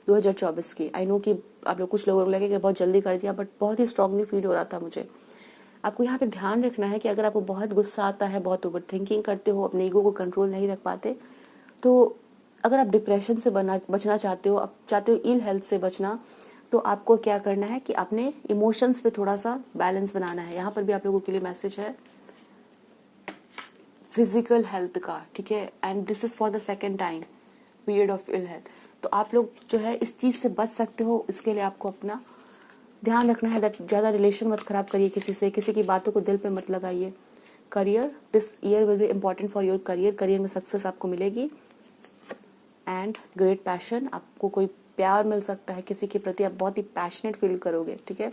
2024 की। आई नो कि आप लोग, कुछ लोगों को लगे कि बहुत जल्दी कर दिया, बट बहुत ही स्ट्रांगली फील हो रहा था मुझे। आपको यहाँ पे ध्यान रखना है कि अगर आपको बहुत गुस्सा आता है, बहुत ओवर थिंकिंग करते हो, अपने ईगो को कंट्रोल नहीं रख पाते, तो अगर आप डिप्रेशन से बचना चाहते हो, आप चाहते हो इल हेल्थ से बचना, तो आपको क्या करना है कि अपने इमोशंस पे थोड़ा सा बैलेंस बनाना है। यहाँ पर भी आप लोगों के लिए मैसेज है फिजिकल हेल्थ का, ठीक है। And this is for the second time period of ill health. तो आप लोग जो है इस चीज़ से बच सकते हो, इसके लिए आपको अपना ध्यान रखना है दैट ज़्यादा रिलेशन मत खराब करिए किसी से, किसी की बातों को दिल पे मत लगाइए। Career, this year will be important for your career. Career में सक्सेस आपको मिलेगी। एंड ग्रेट पैशन, आपको कोई प्यार मिल सकता है किसी के प्रति, आप बहुत ही पैशनेट फील करोगे, ठीक है।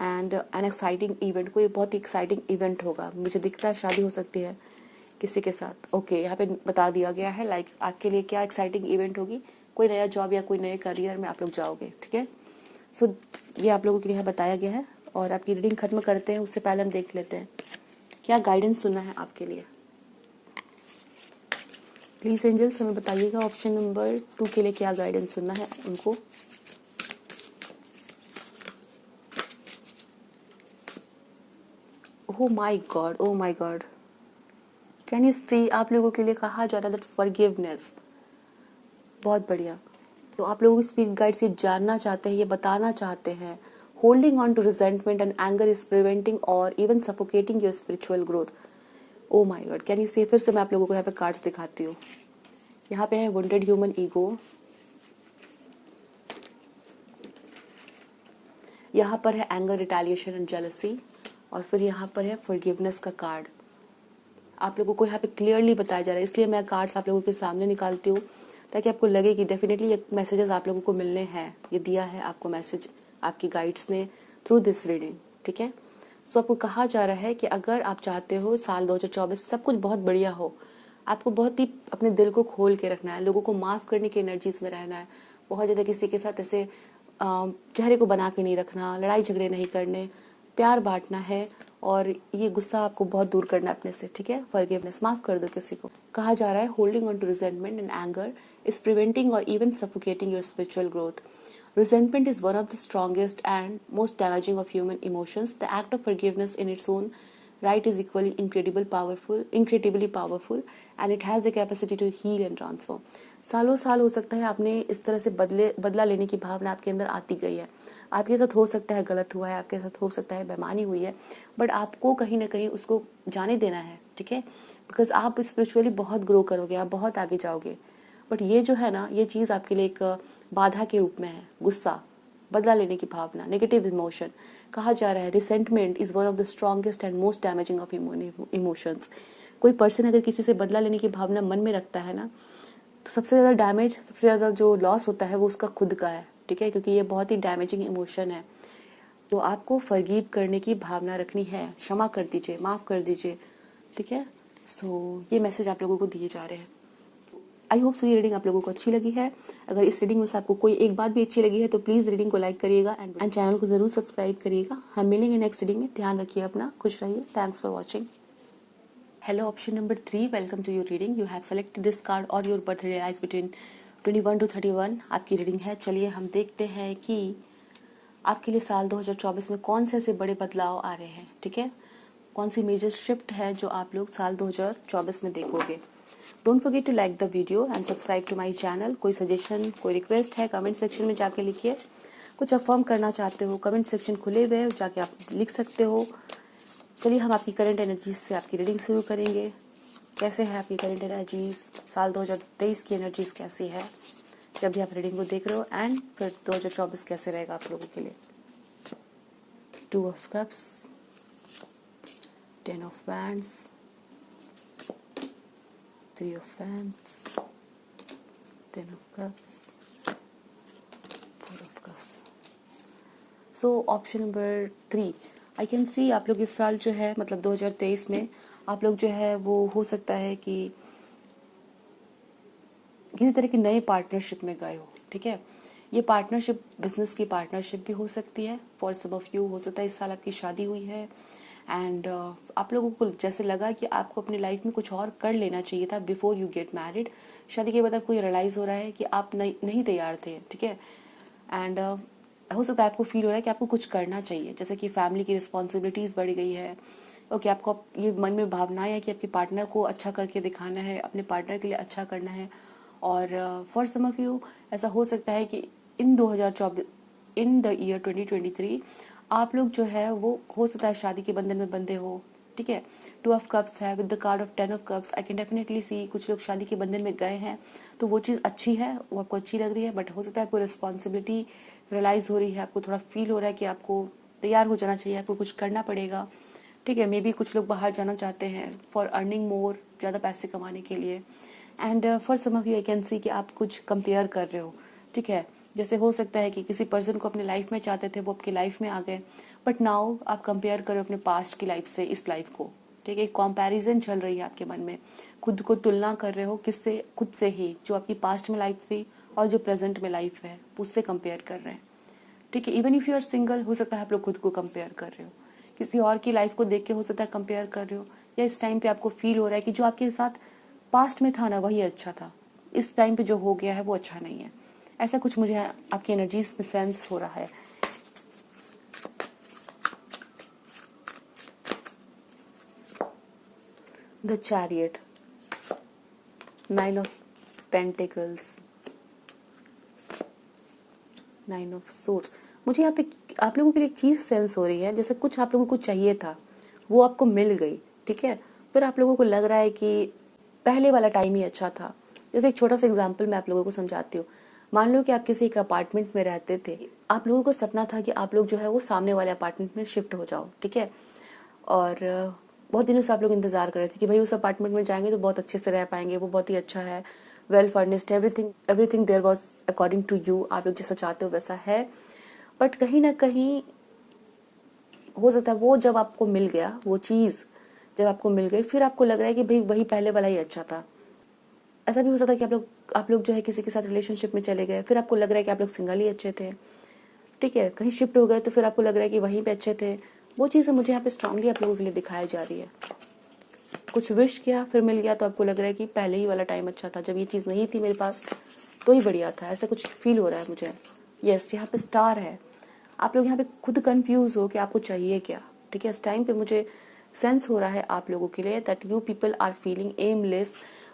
एंड एन एक्साइटिंग इवेंट, कोई बहुत ही एक्साइटिंग इवेंट होगा, मुझे दिखता है शादी हो सकती है किसी के साथ। ओके, यहाँ पे बता दिया गया है लाइक आपके लिए क्या एक्साइटिंग इवेंट होगी, कोई नया जॉब या कोई नए करियर में आप लोग जाओगे, ठीक है। सो ये आप लोगों के लिए बताया गया है। और आपकी रीडिंग खत्म करते हैं उससे पहले हम देख लेते हैं क्या गाइडेंस सुनना है आपके लिए। प्लीज एंजल्स हमें बताइएगा ऑप्शन नंबर 2 के लिए क्या गाइडेंस सुनना है उनको। Oh my God, oh my God, can you see, आप लोगों के लिए कहा जा रहा है दैट फॉरगिवनेस। बहुत बढ़िया। तो आप लोगों की स्पिरिट गाइड्स ये जानना चाहते हैं, ये बताना चाहते हैं, holding on to resentment and anger is preventing or even suffocating your spiritual growth. Oh my God, can you see, फिर से मैं आप लोगों को यहाँ पे कार्ड्स दिखाती हूँ। यहाँ पे है वुंडेड ह्यूमन ईगो, यहाँ पर है एंगर, रिटेलिएशन एंड जेलसी, और फिर यहाँ पर है फॉरगिवनेस का कार्ड। आप लोगों को यहाँ पे क्लियरली बताया जा रहा है, इसलिए मैं कार्ड्स आप लोगों के सामने निकालती हूँ ताकि आपको लगे कि डेफिनेटली ये मैसेजेस आप लोगों को मिलने हैं। ये दिया है आपको मैसेज आपकी गाइड्स ने थ्रू दिस रीडिंग, ठीक है। सो आपको कहा जा रहा है कि अगर आप चाहते हो साल 2024 में सब कुछ बहुत बढ़िया हो, आपको बहुत ही अपने दिल को खोल के रखना है, लोगों को माफ़ करने की एनर्जीज में रहना है, बहुत ज़्यादा किसी के साथ ऐसे चेहरे को बना के नहीं रखना, लड़ाई झगड़े नहीं करने, प्यार बांटना है और ये गुस्सा आपको बहुत दूर करना है अपने से, ठीक है। फॉरगिवनेस, माफ़ कर दो किसी को। कहा जा रहा है holding on to resentment and anger is preventing or even suffocating your spiritual growth. Resentment is one of the strongest and most damaging of human emotions. The act of forgiveness in its own right is equally incredibly powerful, and it has the capacity to heal and transform. सालों साल हो सकता है आपने इस तरह से बदला लेने की भावना आपके अंदर आती गई है, आपके साथ हो सकता है गलत हुआ है, आपके साथ हो सकता है बेईमानी हुई है, बट आपको कहीं ना कहीं उसको जाने देना है, ठीक है। बिकॉज आप स्पिरिचुअली बहुत ग्रो करोगे, आप बहुत आगे जाओगे, बट ये जो है ना, ये चीज़ आपके लिए एक बाधा के रूप में है। गुस्सा, बदला लेने की भावना, नेगेटिव इमोशन। कहा जा रहा है resentment is one of the strongest and most damaging of emotions. कोई पर्सन अगर किसी से बदला लेने की भावना मन में रखता है ना, तो सबसे ज़्यादा डैमेज, सबसे ज़्यादा जो लॉस होता है वो उसका खुद का है, ठीक है, क्योंकि ये बहुत ही डैमेजिंग इमोशन है. तो आपको फॉरगिव करने की भावना रखनी है, क्षमा कर दीजिए, माफ़ कर दीजिए, ठीक है. सो ये मैसेज आप लोगों को दिए जा रहे हैं. आई होप सो ये रीडिंग आप लोगों को अच्छी लगी है. अगर इस रीडिंग में से आपको कोई एक बात भी अच्छी लगी है तो प्लीज़ रीडिंग को लाइक करिएगा एंड चैनल को ज़रूर सब्सक्राइब करिएगा. हम मिलेंगे नेक्स्ट रीडिंग में. ध्यान रखिए अपना, खुश रहिए. Thanks for watching. Hello, option number 3. Welcome to your reading. You have selected this card or your birthday lies between 21 to 31. आपकी रीडिंग है. चलिए हम देखते हैं कि आपके लिए साल 2024 में कौन से ऐसे बड़े बदलाव आ रहे हैं, ठीक है. कौन सी मेजर शिफ्ट है जो आप लोग साल 2024 में देखोगे. Don't forget to like the video and subscribe to my channel. कोई सजेशन, कोई रिक्वेस्ट है, कमेंट सेक्शन में जाके लिखिए. कुछ अफर्म करना चाहते हो, कमेंट सेक्शन खुले हुए, जाके आप लिख सकते हो. चलिए हम आपकी करंट एनर्जीज से आपकी रीडिंग शुरू करेंगे. कैसे है आपकी करंट एनर्जीज, साल 2023 की एनर्जीज कैसी है जब भी आप रीडिंग को देख रहे हो, एंड फिर 2024 कैसे रहेगा आप लोगों के लिए. 2 of cups, 10 of wands, 3 of wands, 10 of cups, 4 of cups. So option number 3, I can सी आप लोग इस साल जो है, मतलब 2023 में आप लोग जो है वो हो सकता है कि किसी तरह की नए पार्टनरशिप में गए हो, ठीक है. ये पार्टनरशिप बिजनेस की पार्टनरशिप भी हो सकती है. फॉर सम ऑफ यू हो सकता है इस साल आपकी शादी हुई है एंड आप लोगों को जैसे लगा कि आपको अपनी लाइफ में कुछ और कर लेना चाहिए था बिफोर यू गेट मैरिड. शादी के बाद आपको ये रियलाइज़ हो रहा है कि आप नहीं तैयार थे, ठीक है. एंड हो सकता है आपको फील हो रहा है कि आपको कुछ करना चाहिए, जैसे कि फैमिली की रिस्पॉन्सिबिलिटीज़ बढ़ गई है. ओके, आपको ये मन में भावनाएं है कि आपके पार्टनर को अच्छा करके दिखाना है, अपने पार्टनर के लिए अच्छा करना है. और फॉर सम ऑफ यू ऐसा हो सकता है कि इन 2024, इन द ईयर 2023 आप लोग जो है वो हो सकता है शादी के बंधन में बंधे हो, ठीक है. 2 ऑफ कप्स है with the card of 10 of cups. I can definitely see कुछ लोग शादी के बंधन में गए हैं, तो वो चीज़ अच्छी है, वो आपको अच्छी लग रही है. बट हो सकता है आपको रिस्पॉन्सिबिलिटी रियलाइज़ हो रही है, आपको थोड़ा फील हो रहा है कि आपको तैयार हो जाना चाहिए, आपको कुछ करना पड़ेगा, ठीक है. मे बी कुछ लोग बाहर जाना चाहते हैं फॉर अर्निंग मोर, ज़्यादा पैसे कमाने के लिए. And for some of you I can see कि आप कुछ कंपेयर कर रहे हो, ठीक है. जैसे हो सकता है कि किसी पर्सन को अपने लाइफ में चाहते थे, वो आपकी लाइफ में आ गए, बट नाउ आप कंपेयर कर रहे हो अपने पास्ट की लाइफ से इस लाइफ को, ठीक है. एक कंपैरिजन चल रही है आपके मन में, खुद को तुलना कर रहे हो किससे, खुद से ही, जो आपकी पास्ट में लाइफ थी और जो प्रेजेंट में लाइफ है उससे कंपेयर कर रहे हैं, ठीक है. Even if you are single, हो सकता है आप लोग खुद को कंपेयर कर रहे हो, किसी और की लाइफ को देख के हो सकता है कंपेयर कर रहे हो, या इस टाइम पे आपको फील हो रहा है कि जो आपके साथ पास्ट में था ना वही अच्छा था, इस टाइम पे जो हो गया है वो अच्छा नहीं है. ऐसा कुछ मुझे आपकी एनर्जीज में सेंस हो रहा है. The chariot, 9 of pentacles, 9 of swords. मुझे यहाँ पे आप लोगों के लिए एक चीज़ सेंस हो रही है, जैसे कुछ आप लोगों को चाहिए था वो आपको मिल गई, ठीक है. फिर आप लोगों को लग रहा है कि पहले वाला टाइम ही अच्छा था. जैसे एक छोटा सा एग्जांपल मैं आप लोगों को समझाती हूँ. मान लो कि आप किसी एक अपार्टमेंट में रहते थे, आप लोगों को सपना था कि आप लोग जो है वो सामने वाले अपार्टमेंट में शिफ्ट हो जाओ, ठीक है. और बहुत दिनों से आप लोग इंतजार कर रहे थे कि भाई उस अपार्टमेंट में जाएंगे तो बहुत अच्छे से रह पाएंगे, वो बहुत ही अच्छा है, well furnished, everything there was according to you, आप लोग जैसा चाहते हो वैसा है. बट कहीं ना कहीं हो सकता है वो जब आपको मिल गया, वो चीज़ जब आपको मिल गई, फिर आपको लग रहा है कि भाई वही पहले वाला ही अच्छा था। ऐसा भी हो सकता है कि आप लोग जो है किसी के साथ रिलेशनशिप में चले गए, फिर आपको लग रहा है कि आप लोग सिंगल ही अच्छे थे, ठीक है, कहीं शिफ्ट हो गए तो फिर आपको लग रहा है कि वहीं पे अच्छे थे। वो चीज़ें मुझे यहाँ पे स्ट्रांगली आप लोगों के लिए दिखाई जा रही है। कुछ विश किया, फिर मिल गया, तो आपको लग रहा है कि पहले ही वाला टाइम अच्छा था, जब ये चीज़ नहीं थी मेरे पास तो ही बढ़िया था, ऐसा कुछ फील हो रहा है मुझे। यस, यहाँ पे स्टार है। आप लोग यहाँ पे खुद कंफ्यूज हो कि आपको चाहिए क्या, ठीक है। इस टाइम पे मुझे सेंस हो रहा है आप लोगों के लिए that you people are feeling aimless.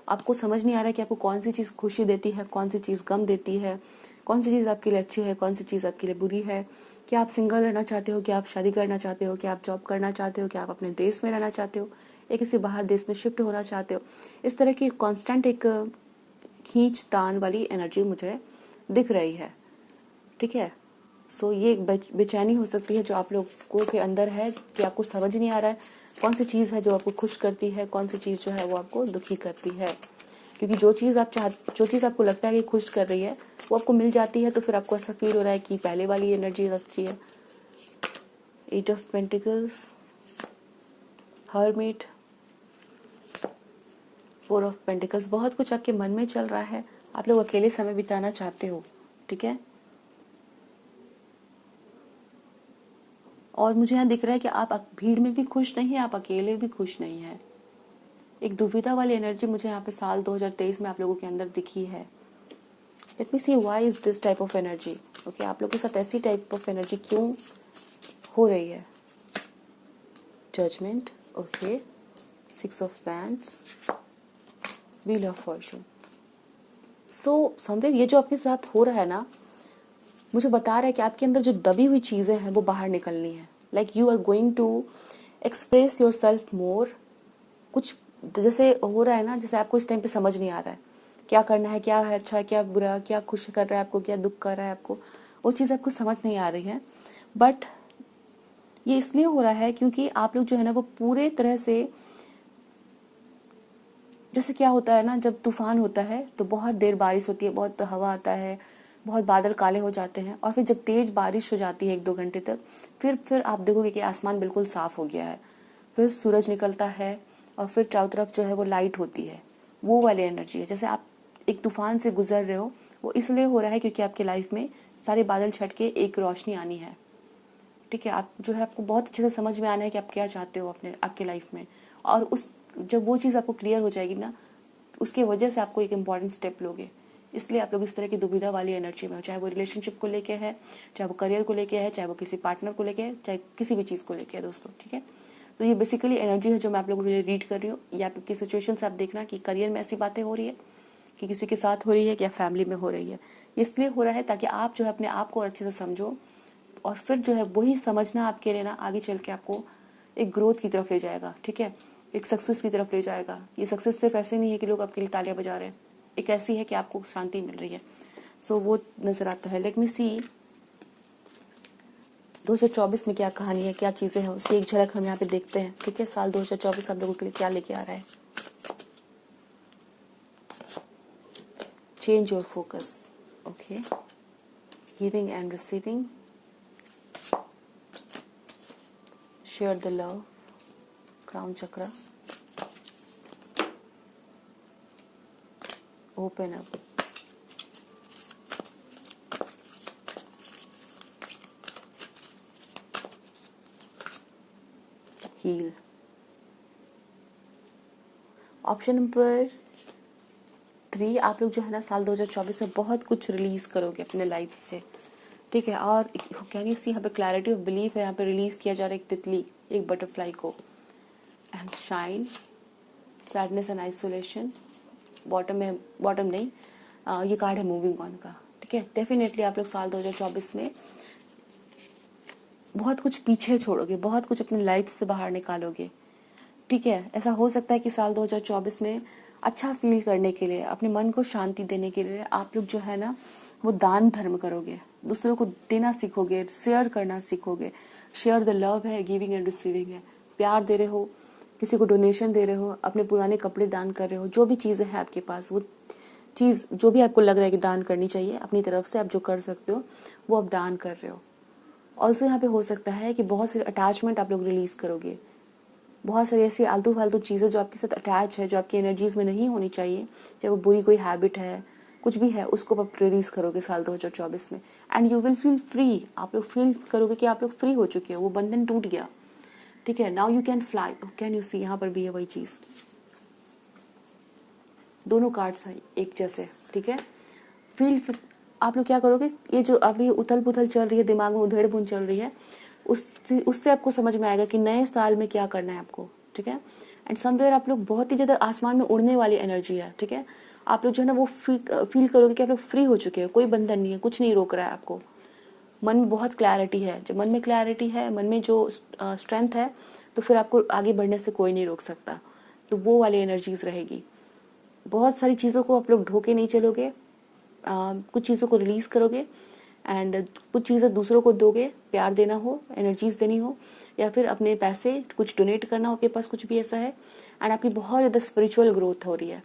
आपको समझ नहीं आ रहा है कि आपको कौन सी चीज़ खुशी देती है, कौन सी चीज़ गम देती है, कौन सी चीज़ आपके लिए अच्छी है, कौन सी चीज़ आपके लिए बुरी है। क्या आप सिंगल रहना चाहते हो, क्या आप शादी करना चाहते हो, क्या आप जॉब करना चाहते हो, क्या आप अपने देश में रहना चाहते हो या किसी बाहर देश में शिफ्ट होना चाहते हो। इस तरह की कांस्टेंट एक खींच तान वाली एनर्जी मुझे दिख रही है, ठीक है। सो ये एक बेचैनी हो सकती है जो आप लोगों के अंदर है कि आपको समझ नहीं आ रहा है कौन सी चीज़ है जो आपको खुश करती है, कौन सी चीज़ जो है वो आपको दुखी करती है। क्योंकि जो चीज़ आपको लगता है कि खुश कर रही है वो आपको मिल जाती है, तो फिर आपको ऐसा फील हो रहा है कि पहले वाली एनर्जी अच्छी है। 8 of pentacles, hermit, 4 of pentacles. बहुत कुछ आपके मन में चल रहा है, आप लोग अकेले समय बिताना चाहते हो, ठीक है। और मुझे यहाँ दिख रहा है कि आप भीड़ में भी खुश नहीं है, आप अकेले भी खुश नहीं है। एक दुविधा वाली एनर्जी मुझे यहाँ पे साल 2023 में आप लोगों के अंदर दिखी है। Let me see why is this type of energy. Okay, आप लोगों के साथ ऐसी टाइप ऑफ एनर्जी क्यों हो रही है। Judgement, okay, 6 of wands, wheel of fortune. So somewhere ये जो आपके साथ हो रहा है ना, मुझे बता रहा है कि आपके अंदर जो दबी हुई चीज़ें हैं वो बाहर निकलनी है। Like you are going to express yourself more. कुछ जैसे हो रहा है ना, जैसे आपको इस टाइम पे समझ नहीं आ रहा है क्या करना है, क्या है अच्छा है, क्या बुरा, क्या खुश कर रहा है आपको, क्या दुख कर रहा है आपको, वो चीज़ आपको समझ नहीं आ रही है। बट ये इसलिए हो रहा है क्योंकि आप लोग जो है ना वो पूरे तरह से, जैसे क्या होता है ना, जब तूफान होता है तो बहुत देर बारिश होती है, बहुत हवा आता है, बहुत बादल काले हो जाते हैं, और फिर जब तेज बारिश हो जाती है 1-2 घंटे तक, फिर आप देखोगे कि आसमान बिल्कुल साफ हो गया है, फिर सूरज निकलता है और फिर चारों तरफ जो है वो लाइट होती है। वो वाली एनर्जी है। जैसे आप एक तूफान से गुजर रहे हो, वो इसलिए हो रहा है क्योंकि आपके लाइफ में सारे बादल छट के एक रोशनी आनी है, ठीक है। आप जो है आपको बहुत अच्छे से समझ में आना है कि आप क्या चाहते हो अपने आपके लाइफ में, और उस जब वो चीज़ आपको क्लियर हो जाएगी ना, उसके वजह से आपको एक इम्पॉर्टेंट स्टेप लोगे। इसलिए आप लोग इस तरह की दुविधा वाली एनर्जी में हो, चाहे वो रिलेशनशिप को लेके है, चाहे वो करियर को लेके है, चाहे वो किसी पार्टनर को लेके है, चाहे किसी भी चीज़ को लेके है दोस्तों, ठीक है। तो ये बेसिकली एनर्जी है जो मैं आप लोगों के लिए रीड कर रही हूँ। या आपकी सिचुएशन से आप देखना कि करियर में ऐसी बातें हो रही है कि किसी के साथ हो रही है, या फैमिली में हो रही है। इसलिए हो रहा है ताकि आप जो है अपने आप को अच्छे से समझो, और फिर जो है वही समझना आपके लिए ना आगे चल के आपको एक ग्रोथ की तरफ ले जाएगा, ठीक है, एक सक्सेस की तरफ ले जाएगा। ये सक्सेस सिर्फ ऐसे नहीं है कि लोग आपके लिए तालियां बजा रहे हैं, एक ऐसी है कि आपको शांति मिल रही है। सो वो नजर आता है। लेट मी सी 2024 में क्या कहानी है, क्या चीज़ें हैं, उसकी एक झलक हम यहाँ पे देखते हैं, ठीक है। साल 2024 आप लोगों के लिए क्या लेके आ रहा है। Change your focus, okay, giving and receiving, share the love, crown chakra, open up, heal. Option number 3, आप लोग जो है ना साल 2024 में बहुत कुछ रिलीज करोगे अपने लाइफ से, ठीक है। और कैन यू सी यहाँ पे क्लैरिटी ऑफ बिलीफ है, यहाँ पे रिलीज किया जा रहा है एक तितली, एक बटरफ्लाई को। And shine, sadness and isolation, bottom में, बॉटम नहीं, ये कार्ड है मूविंग ऑन का, ठीक है। डेफिनेटली आप लोग साल 2024 में बहुत कुछ पीछे छोड़ोगे, बहुत कुछ अपनी लाइफ से बाहर निकालोगे, ठीक है। ऐसा हो सकता है कि साल 2024 में अच्छा फील करने के लिए, अपने मन को शांति देने के लिए आप लोग जो है ना वो दान धर्म करोगे, दूसरों को देना सीखोगे, शेयर करना सीखोगे। शेयर द लव है, गिविंग एंड रिसीविंग है, प्यार दे रहे हो, किसी को डोनेशन दे रहे हो, अपने पुराने कपड़े दान कर रहे हो, जो भी चीज़ें हैं आपके पास, वो चीज़ जो भी आपको लग रहा है कि दान करनी चाहिए अपनी तरफ से, आप जो कर सकते हो वो आप दान कर रहे हो, ऑल्सो यहाँ पे हो सकता है कि बहुत सारे अटैचमेंट आप लोग रिलीज करोगे, बहुत सारी ऐसी आलतू फालतू चीज़ें जो आपके साथ अटैच है, जो आपकी एनर्जीज में नहीं होनी चाहिए, चाहे वो बुरी कोई हैबिट है, कुछ भी है, उसको आप रिलीज करोगे साल 2024 में। And you will feel free, आप लोग फील करोगे कि आप लोग फ्री हो चुके हो, वो बंधन टूट गया, ठीक है। Now you can fly, can you see, यहाँ पर भी है वही चीज़, दोनों कार्ड्स हैं एक जैसे, ठीक है। फील, आप लोग क्या करोगे, ये जो अभी उथल पुथल चल रही है दिमाग में, उधेड़ बुन चल रही है, उससे आपको समझ में आएगा कि नए साल में क्या करना है आपको, ठीक है। एंड समवेयर आप लोग बहुत ही ज़्यादा आसमान में उड़ने वाली एनर्जी है, ठीक है। आप लोग जो है ना वो फील करोगे कि आप लोग फ्री हो चुके हैं, कोई बंधन नहीं है, कुछ नहीं रोक रहा है आपको, मन में बहुत क्लैरिटी है। जब मन में क्लैरिटी है, मन में जो स्ट्रेंथ है, तो फिर आपको आगे बढ़ने से कोई नहीं रोक सकता, तो वो वाली एनर्जीज रहेगी। बहुत सारी चीज़ों को आप लोग ढोके नहीं चलोगे, कुछ चीज़ों को रिलीज करोगे, एंड कुछ चीज़ें दूसरों को दोगे, प्यार देना हो, एनर्जीज देनी हो, या फिर अपने पैसे कुछ डोनेट करना हो, आपके पास कुछ भी ऐसा है। एंड आपकी बहुत ज़्यादा स्पिरिचुअल ग्रोथ हो रही है,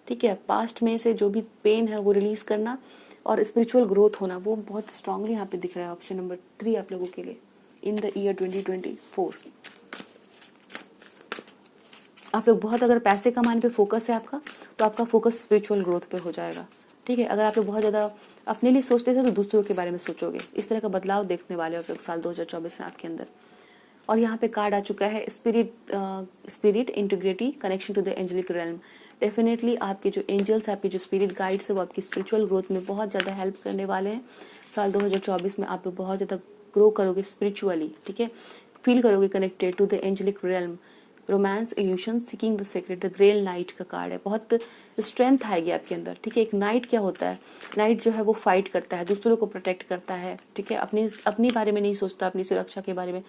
ठीक है। पास्ट में से जो भी पेन है वो रिलीज करना और स्पिरिचुअल ग्रोथ होना, वो बहुत स्ट्रांगली यहाँ पे दिख रहा है। ऑप्शन नंबर 3 आप लोगों के लिए इन द ईयर 2024। आप लोग बहुत, अगर पैसे कमाने पे फोकस है आपका, तो आपका फोकस स्पिरिचुअल ग्रोथ पे हो जाएगा, ठीक है। अगर आप लोग बहुत ज़्यादा अपने लिए सोचते थे तो दूसरों के बारे में सोचोगे, इस तरह का बदलाव देखने वाले हो आप लोग साल 2024 में आपके अंदर। और यहाँ पे कार्ड आ चुका है spirit integrity connection to the angelic realm. Definitely आपके जो एंजल्स, आपके जो स्पिरिट गाइड्स है, वो आपकी स्पिरिचुअल ग्रोथ में बहुत ज़्यादा हेल्प करने वाले हैं। साल 2024 में आप लोग बहुत ज़्यादा ग्रो करोगे स्पिरिचुअली, ठीक है। फील करोगे connected to the angelic realm. Romance, illusion, seeking the secret, the grail knight का कार्ड है। बहुत स्ट्रेंथ आएगी आपके अंदर, ठीक है। एक नाइट क्या होता है, नाइट जो है वो फाइट करता है, दूसरों को प्रोटेक्ट करता है, ठीक है। अपनी बारे में नहीं सोचता, अपनी सुरक्षा के बारे में,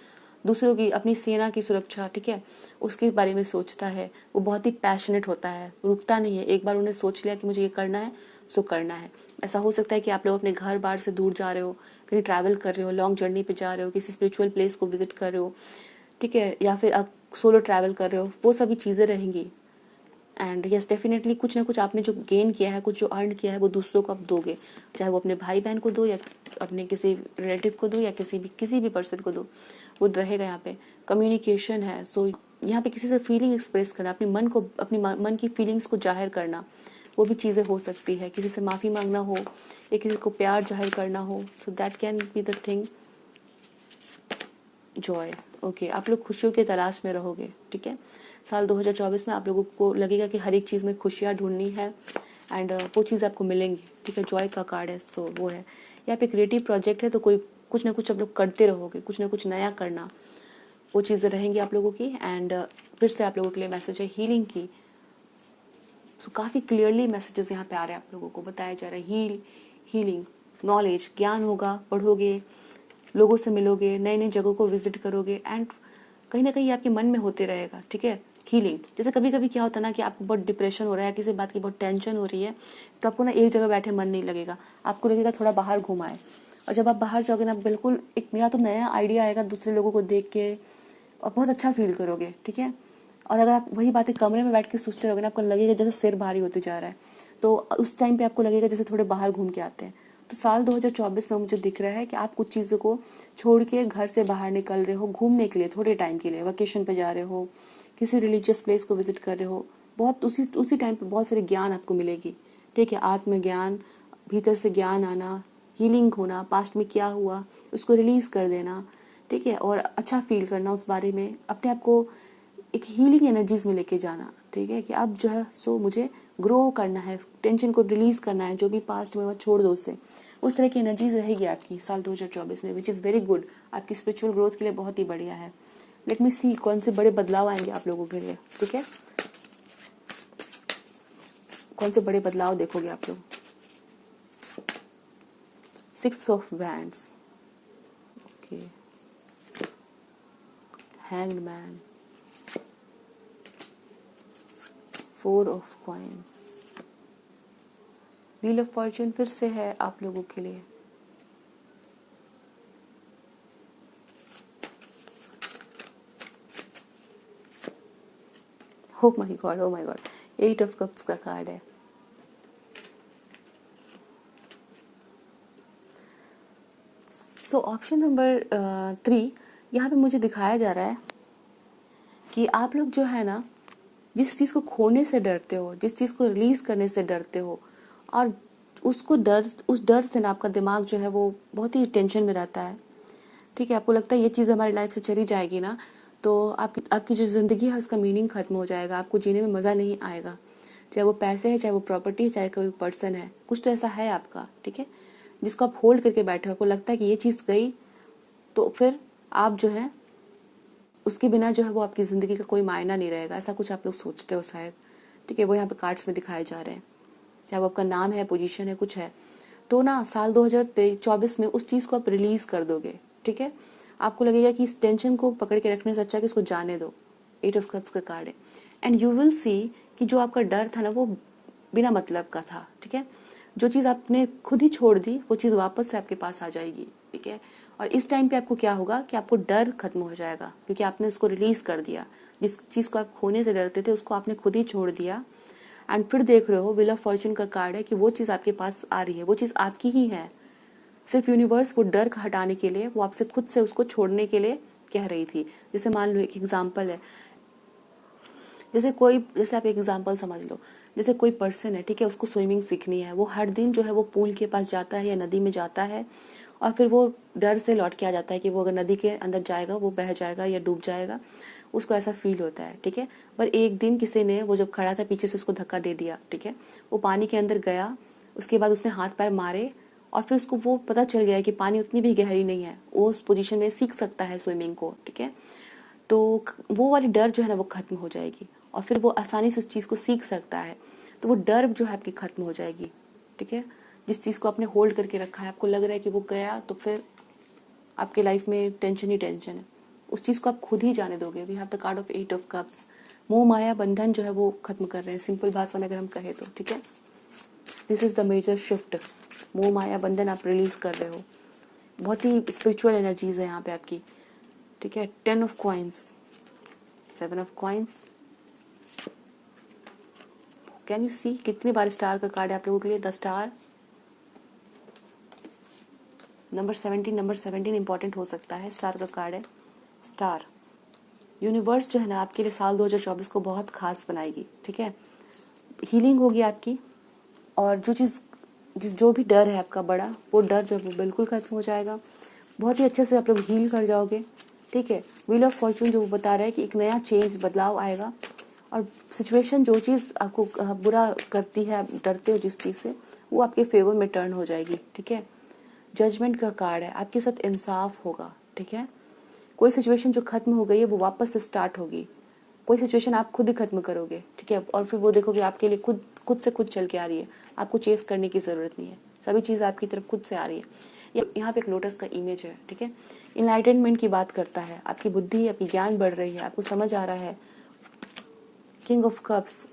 दूसरों की, अपनी सेना की सुरक्षा, ठीक है, उसके बारे में सोचता है। वो बहुत ही पैशनेट होता है, रुकता नहीं है। एक बार उन्हें सोच लिया कि मुझे ये करना है, सो करना है। ऐसा हो सकता है कि आप लोग अपने घर बार से दूर जा रहे हो, कहीं ट्रैवल कर रहे हो, लॉन्ग जर्नी पे जा रहे हो, किसी स्पिरिचुअल प्लेस को विजिट कर रहे हो, ठीक है, या फिर आप सोलो ट्रैवल कर रहे हो, वो सभी चीज़ें रहेंगी। एंड यस, डेफिनेटली कुछ ना कुछ आपने जो गेन किया है, कुछ जो अर्न किया है, वो दूसरों को आप दोगे, चाहे वो अपने भाई बहन को दो, या अपने किसी रिलेटिव को दो, या किसी भी पर्सन को दो, वो रहेगा यहाँ पे। कम्युनिकेशन है, सो यहाँ पे किसी से फीलिंग एक्सप्रेस करना, अपनी मन की फीलिंग्स को जाहिर करना, वो भी चीज़ें हो सकती है। किसी से माफ़ी मांगना हो, या किसी को प्यार जाहिर करना हो, so that can be the thing. Joy, okay, आप लोग खुशियों की तलाश में रहोगे, ठीक है। साल 2024 में आप लोगों को लगेगा कि हर एक चीज़ में खुशियाँ ढूंढनी है, एंड वो चीज़ आपको मिलेंगी, ठीक है। जॉय का कार्ड है, सो वो है। यहाँ पे क्रिएटिव प्रोजेक्ट है, तो कोई कुछ ना कुछ आप लोग करते रहोगे, कुछ ना कुछ नया करना, वो चीज़ें रहेंगी आप लोगों की। एंड फिर से आप लोगों के लिए मैसेज है हीलिंग की। सो काफ़ी क्लियरली मैसेजेस यहाँ पे आ रहे हैं, आप लोगों को बताया जा रहा है हीलिंग, नॉलेज, ज्ञान होगा, पढ़ोगे, लोगों से मिलोगे, नई नई जगहों को विजिट करोगे, एंड कहीं ना कहीं आपके मन में होते रहेगा, ठीक है, हीलिंग। जैसे कभी कभी क्या होता है ना कि आपको बहुत डिप्रेशन हो रहा है, किसी बात की बहुत टेंशन हो रही है, तो आपको ना एक जगह बैठे मन नहीं लगेगा, आपको लगेगा थोड़ा बाहर घुमाए। और जब आप बाहर जाओगे ना, बिल्कुल एक या तो नया आइडिया आएगा दूसरे लोगों को देख के, और बहुत अच्छा फील करोगे, ठीक है। और अगर आप वही बातें कमरे में बैठ के सोचते रहोगे ना, आपको लगेगा जैसे सिर भारी होते जा रहा है, तो उस टाइम पे आपको लगेगा जैसे थोड़े बाहर घूम के आते हैं। तो साल 2024 में मुझे दिख रहा है कि आप कुछ चीज़ों को छोड़ के घर से बाहर निकल रहे हो घूमने के लिए, थोड़े टाइम के लिए वेकेशन पे जा रहे हो, किसी रिलीजियस प्लेस को विजिट कर रहे हो। बहुत उसी टाइम पे बहुत सारे ज्ञान आपको मिलेगी, ठीक है। आत्मज्ञान, भीतर से ज्ञान आना, हीलिंग होना, पास्ट में क्या हुआ उसको रिलीज कर देना, ठीक है, और अच्छा फील करना उस बारे में, अपने आप को एक हीलिंग एनर्जीज में लेके जाना, ठीक है, कि अब जो है सो मुझे ग्रो करना है, टेंशन को रिलीज करना है, जो भी पास्ट में वो छोड़ दो उसे, उस तरह की एनर्जीज रहेगी आपकी साल 2024 में, विच इज़ वेरी गुड, आपकी स्पिरिचुअल ग्रोथ के लिए बहुत ही बढ़िया है। लेट मी सी कौन से बड़े बदलाव आएंगे आप लोगों के लिए, ठीक है, कौन से बड़े बदलाव देखोगे आप लोग। 6 of wands, okay, hanged man, 4 of coins, wheel of Fortune फिर से है आप लोगों के लिए। ओ माय गॉड, 8 ऑफ कप्स का कार्ड है। सो ऑप्शन नंबर 3, यहाँ पे मुझे दिखाया जा रहा है कि आप लोग जो है ना, जिस चीज़ को खोने से डरते हो, जिस चीज़ को रिलीज करने से डरते हो, और उस डर से ना आपका दिमाग जो है वो बहुत ही टेंशन में रहता है। ठीक है, आपको लगता है ये चीज़ हमारी लाइफ से चली जाएगी ना, तो आपकी जो ज़िंदगी है उसका मीनिंग खत्म हो जाएगा, आपको जीने में मज़ा नहीं आएगा। चाहे वो पैसे है, चाहे वो प्रॉपर्टी है, चाहे कोई पर्सन है, कुछ तो ऐसा है आपका, ठीक है, जिसको आप होल्ड करके बैठे हो। आपको लगता है कि ये चीज़ गई तो फिर आप जो है उसके बिना जो है वो आपकी ज़िंदगी का कोई मायना नहीं रहेगा, ऐसा कुछ आप लोग सोचते हो शायद। ठीक है, वो यहाँ पे कार्ड्स में दिखाए जा रहे हैं, चाहे वो आपका नाम है, पोजीशन है, कुछ है। तो ना साल 2024 में उस चीज़ को आप रिलीज कर दोगे। ठीक है, आपको लगेगा कि इस टेंशन को पकड़ के रखने से अच्छा कि इसको जाने दो। 8 ऑफ कप्स का कार्ड है, एंड यू विल सी कि जो आपका डर था ना वो बिना मतलब का था। ठीक है, जो चीज़ आपने खुद ही छोड़ दी वो चीज़ वापस से आपके पास आ जाएगी। ठीक है, और इस टाइम पे आपको क्या होगा कि आपको डर खत्म हो जाएगा, क्योंकि आपने उसको रिलीज कर दिया। जिस चीज़ को आप खोने से डरते थे उसको आपने खुद ही छोड़ दिया। एंड फिर देख रहे हो व्हील ऑफ फॉर्चून का कार्ड है कि वो चीज़ आपके पास आ रही है, वो चीज़ आपकी ही है। सिर्फ यूनिवर्स वो डर हटाने के लिए, वो आपसे खुद से उसको छोड़ने के लिए कह रही थी। जैसे मान लो एक एग्जाम्पल है, जैसे आप एग्जाम्पल समझ लो, जैसे कोई पर्सन है, ठीक है, उसको स्विमिंग सीखनी है, वो हर दिन जो है वो पूल के पास जाता है या नदी में जाता है, और फिर वो डर से लौट के आ जाता है कि वो अगर नदी के अंदर जाएगा वो बह जाएगा या डूब जाएगा, उसको ऐसा फील होता है। ठीक है, पर एक दिन किसी ने, वो जब खड़ा था पीछे से उसको धक्का दे दिया। ठीक है, वो पानी के अंदर गया, उसके बाद उसने हाथ पैर मारे, और फिर उसको वो पता चल गया कि पानी उतनी भी गहरी नहीं है, वो उस पोजीशन में सीख सकता है स्विमिंग को। ठीक है, तो वो वाली डर जो है ना वो खत्म हो जाएगी, और फिर वो आसानी से उस चीज़ को सीख सकता है, तो वो डर जो है आपकी खत्म हो जाएगी। ठीक है, जिस चीज़ को आपने होल्ड करके रखा है, आपको लग रहा है कि वो गया तो फिर आपके लाइफ में टेंशन ही टेंशन है, उस चीज़ को आप खुद ही जाने दोगे। We have the card of 8 of cups. मोह माया बंधन जो है वो खत्म कर रहे हैं, सिंपल भाषा में अगर हम कहें तो। ठीक है, this is the major shift. मोह माया बंधन आप रिलीज कर रहे हो, बहुत ही स्पिरिचुअल एनर्जीज है यहाँ पे आपकी। ठीक है, 10 of coins, 7 of coins. Can you see कितनी बार स्टार का कार्ड है आप लोगों के लिए? द स्टार, नंबर 17 इंपॉर्टेंट हो सकता है। स्टार का कार्ड है, स्टार। यूनिवर्स जो है ना आपके लिए साल 2024 को बहुत खास बनाएगी। ठीक है, हीलिंग होगी आपकी, और जो भी डर है आपका बड़ा, वो डर जो है वो बिल्कुल खत्म हो जाएगा। बहुत ही अच्छे से आप लोग हील कर जाओगे। ठीक है, व्हील ऑफ फॉर्चून जो वो बता रहा है कि एक नया चेंज, बदलाव आएगा, और सिचुएशन जो चीज़ आपको बुरा करती है, आप डरते हो जिस चीज़ से, वो आपके फेवर में टर्न हो जाएगी। ठीक है, जजमेंट का कार्ड है, आपके साथ इंसाफ होगा। ठीक है, कोई सिचुएशन जो खत्म हो गई है वो वापस से स्टार्ट होगी। कोई सिचुएशन आप खुद ही खत्म करोगे। ठीक है, और फिर वो देखोगे आपके लिए खुद से खुद चल के आ रही है, आपको चेस करने की ज़रूरत नहीं है, सभी चीज़ आपकी तरफ खुद से आ रही है। यहाँ पे एक लोटस का इमेज है। ठीक है, इनलाइटनमेंट की बात करता है, आपकी बुद्धि, आपकी ज्ञान बढ़ रही है, आपको समझ आ रहा है। King of cups,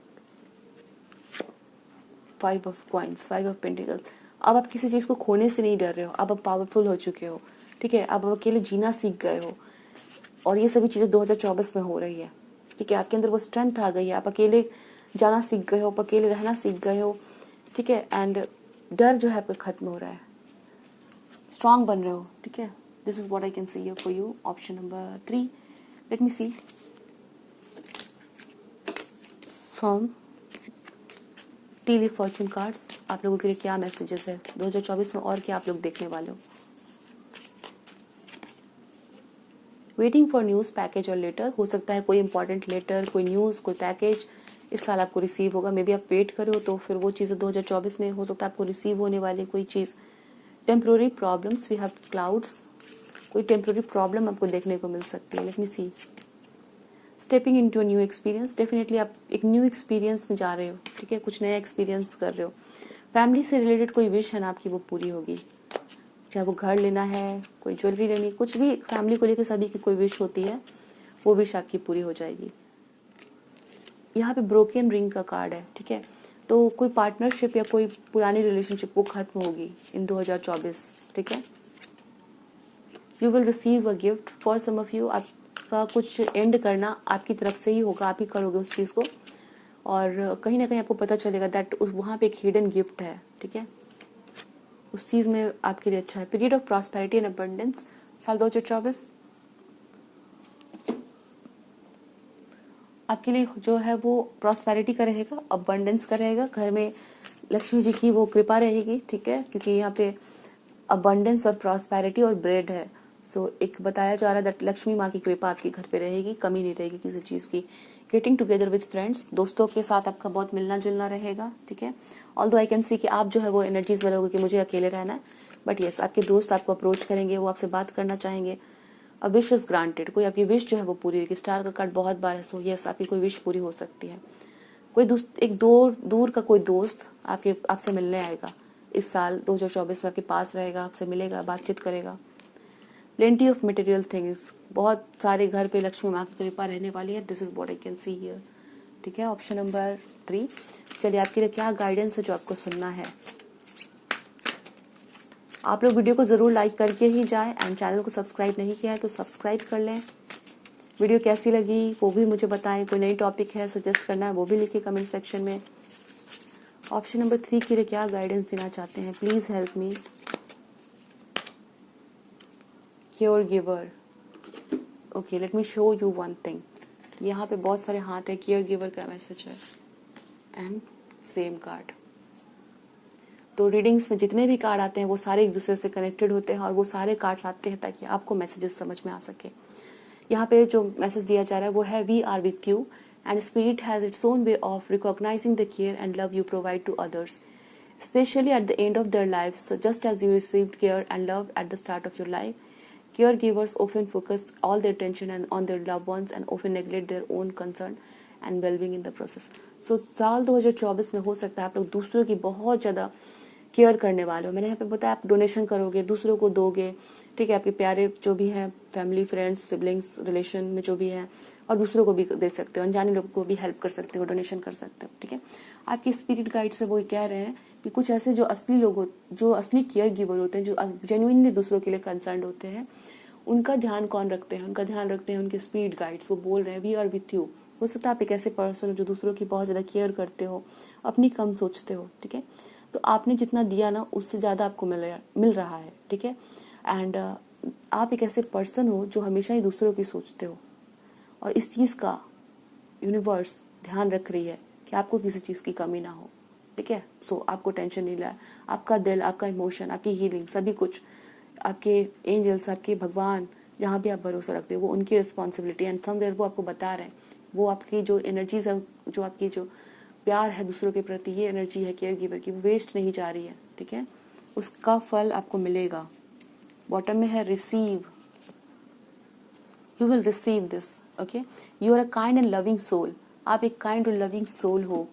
5 of coins, 5 of pentacles. अब आप किसी चीज़ को खोने से नहीं डर रहे हो, अब आप पावरफुल हो चुके हो। ठीक है, अब आप अकेले जीना सीख गए हो, और ये सभी चीज़ें 2024 में हो रही है। ठीक है, आपके अंदर वो स्ट्रेंथ आ गई है, आप अकेले जाना सीख गए हो, आप अकेले रहना सीख गए हो। ठीक है, एंड डर जो है आपका खत्म हो रहा है, स्ट्रांग बन रहे हो। ठीक है, this is what I can see for you. Option number 3, let me see from tea leaf fortune cards, आप लोगों के लिए क्या मैसेजेस है 2024 में, और क्या आप लोग देखने वाले हो। वेटिंग फॉर न्यूज़, पैकेज और लेटर। हो सकता है कोई इंपॉर्टेंट लेटर, कोई न्यूज़, कोई पैकेज इस साल आपको रिसीव होगा। मे बी आप वेट करो तो फिर वो चीज़ें 2024 में हो सकता है आपको रिसीव होने वाली कोई चीज़। Temporary problems, we have clouds, कोई टेम्प्रोरी प्रॉब्लम आपको देखने को मिल सकती है। Let me see, stepping into a new experience, definitely आप एक न्यू एक्सपीरियंस में जा रहे हो। ठीक है, कुछ नया एक्सपीरियंस कर रहे हो। फैमिली से रिलेटेड कोई विश है ना आपकी, वो पूरी होगी, चाहे वो घर लेना है, कोई ज्वेलरी लेनी, कुछ भी फैमिली को लेकर सभी की कोई विश होती है, वो विश आपकी पूरी हो जाएगी। यहाँ पे ब्रोकन रिंग का कार्ड है। ठीक है, तो कोई पार्टनरशिप या कोई पुरानी रिलेशनशिप वो खत्म होगी इन 2024। ठीक है, you will receive a gift for some of you, आपका कुछ एंड करना आपकी तरफ से ही होगा, आप ही करोगे उस चीज़ को, और कहीं ना कहीं आपको पता चलेगा दैट वहाँ पे एक हिडन गिफ्ट है। ठीक है, उस चीज़ में आपके लिए अच्छा है। Period of prosperity and abundance साल 2024 आपके लिए जो है वो प्रॉस्पेरिटी का रहेगा, अबंडेंस का रहेगा। घर में लक्ष्मी जी की वो कृपा रहेगी, ठीक है, क्योंकि यहाँ पे अबंडेंस और प्रॉस्पेरिटी और ब्रेड है। सो एक बताया जा रहा है दैट लक्ष्मी माँ की कृपा आपके घर पे रहेगी, कमी नहीं रहेगी किसी चीज़ की। गेटिंग टुगेदर विद फ्रेंड्स, दोस्तों के साथ आपका बहुत मिलना जुलना रहेगा, ठीक है। ऑल्दो आई कैन सी कि आप जो है वो एनर्जीज वाले होगे कि मुझे अकेले रहना है, बट येस आपके दोस्त आपको अप्रोच करेंगे, वो आपसे बात करना चाहेंगे। अ विश इज ग्रांटेड, कोई आपकी विश जो है वो पूरी होगी। स्टार का कार्ड बहुत बार है, सो यस आपकी कोई विश पूरी हो सकती है। कोई एक दूर का कोई दोस्त आपसे मिलने आएगा इस साल 2024 में, आपके पास रहेगा, आपसे मिलेगा, बातचीत करेगा। प्लेंटी ऑफ मटेरियल थिंग्स, बहुत सारे घर पे लक्ष्मी माँ की कृपा रहने वाली है। This is what I can see here, ठीक है। Option number 3। चलिए आपके लिए क्या गाइडेंस है जो आपको सुनना है। आप लोग वीडियो को जरूर लाइक करके ही जाएं एंड चैनल को सब्सक्राइब नहीं किया है तो सब्सक्राइब कर लें। वीडियो कैसी लगी वो भी मुझे बताएं, कोई नई टॉपिक है सजेस्ट करना है वो भी लिखिए कमेंट सेक्शन में। ऑप्शन नंबर 3 के लिए क्या गाइडेंस देना चाहते हैं, please help me. Care giver, okay let me show you one thing. यहाँ पे बहुत सारे हाथ है, केयर गिवर का मैसेज है एंड सेम कार्ड। तो रीडिंग्स में जितने भी कार्ड आते हैं वो सारे एक दूसरे से कनेक्टेड होते हैं और वो सारे कार्ड्स आते हैं ताकि आपको मैसेजेस समझ में आ सके। यहाँ पे जो मैसेज दिया जा रहा है वो है we are with you and spirit has its own way of recognizing the care and love you provide to others, especially at the end of their lives. So just as you received care and love at the start of your life, caregivers often focus all their attention on their loved ones and often neglect their own concern and well-being in the process. So साल 2024 में हो सकता है आप लोग दूसरों की बहुत ज़्यादा केयर करने वाले हो। मैंने यहाँ पे बताया आप डोनेशन करोगे, दूसरों को दोगे, ठीक है, आपके प्यारे जो भी हैं फैमिली फ्रेंड्स सिबलिंग्स रिलेशन में जो भी हैं, और दूसरों को भी दे सकते हो, अनजाने लोगों को भी हेल्प कर सकते हो, डोनेशन कर सकते हो, ठीक है। आपकी स्पिरिट गाइड से वो कह रहे हैं कि कुछ ऐसे जो असली केयर गिवर होते हैं, जो जेन्युइनली दूसरों के लिए कंसर्न होते हैं, उनका ध्यान कौन रखते हैं, उनका ध्यान रखते हैं उनके स्पिरिट गाइड्स। वो बोल रहे हैं वी आर विथ यू। हो सकता है आप एक ऐसे पर्सन हो जो दूसरों की बहुत ज़्यादा केयर करते हो, अपनी कम सोचते हो, ठीक है। तो आपने जितना दिया ना उससे ज़्यादा आपको मिल रहा है, ठीक है। एंड आप एक ऐसे पर्सन हो जो हमेशा ही दूसरों की सोचते हो, और इस चीज़ का यूनिवर्स ध्यान रख रही है कि आपको किसी चीज़ की कमी ना हो, ठीक है। सो आपको टेंशन नहीं ला, आपका दिल, आपका इमोशन, आपकी हीलिंग, सभी कुछ आपके एंजल्स, आपके भगवान, जहाँ भी आप भरोसा रखते हो वो उनकी रिस्पॉन्सिबिलिटी एंड समवेयर वो आपको बता रहे हैं। वो आपकी जो एनर्जीज है, जो आपकी जो प्यार है दूसरों के प्रति, ये एनर्जी है केयर गिवर की, वो वेस्ट नहीं जा रही है, ठीक है। उसका फल आपको मिलेगा। बॉटम में है receive, you will receive this, okay. You are a kind and loving soul, आप एक काइंड और लविंग सोल हो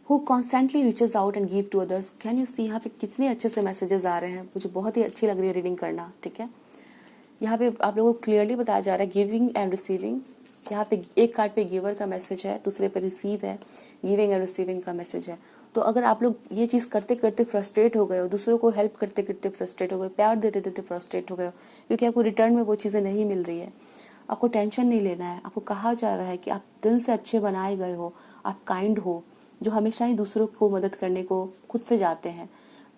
who constantly reaches out and give to others. Can you see यहाँ पे कितने अच्छे से मैसेजेस आ रहे हैं, मुझे बहुत ही अच्छी लग रही है रीडिंग करना, ठीक है। यहाँ पे आप लोगों को क्लियरली बताया जा रहा है गिविंग एंड रिसीविंग। यहाँ पे एक कार्ड पे गिवर का मैसेज है, दूसरे पे रिसीव है, गिविंग एंड रिसीविंग का मैसेज है। तो अगर आप लोग ये चीज़ करते करते फ्रस्ट्रेट हो गए हो, दूसरों को हेल्प करते करते फ्रस्ट्रेट हो गए, प्यार देते देते फ्रस्ट्रेट हो गए हो, क्योंकि आपको रिटर्न में वो चीज़ें नहीं मिल रही है, आपको टेंशन नहीं लेना है। आपको कहा जा रहा है कि आप दिल से अच्छे बनाए गए हो, आप काइंड हो, जो हमेशा ही दूसरों को मदद करने को खुद से जाते हैं।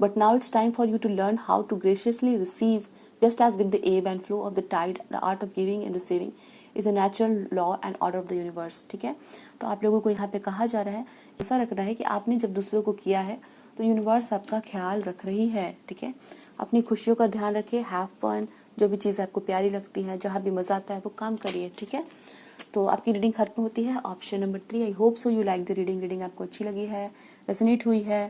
But now it's time for you to learn how to graciously receive just as with the ebb and flow of the tide, the art of giving and receiving is a natural law and order of the universe, ठीक है। तो आप लोगों को यहाँ पे कहा जा रहा है, ऐसा रख रहा है कि आपने जब दूसरों को किया है तो यूनिवर्स आपका ख्याल रख रही है, ठीक है। अपनी खुशियों का ध्यान रखिए, हैव फन, जो भी चीज़ आपको प्यारी लगती है, जहाँ भी मज़ा आता है वो काम करिए, ठीक है। तो आपकी रीडिंग खत्म होती है option number 3। I hope so you like the reading आपको अच्छी लगी है, रेजोनेट हुई है।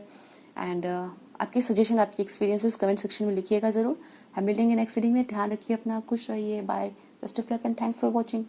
एंड आपके सजेशन, आपके एक्सपीरियंसेस कमेंट सेक्शन में लिखिएगा ज़रूर। हम मिलेंगे नेक्स्ट रीडिंग में। ध्यान रखिए अपना, खुश रहिए, bye, best of luck and thanks for watching.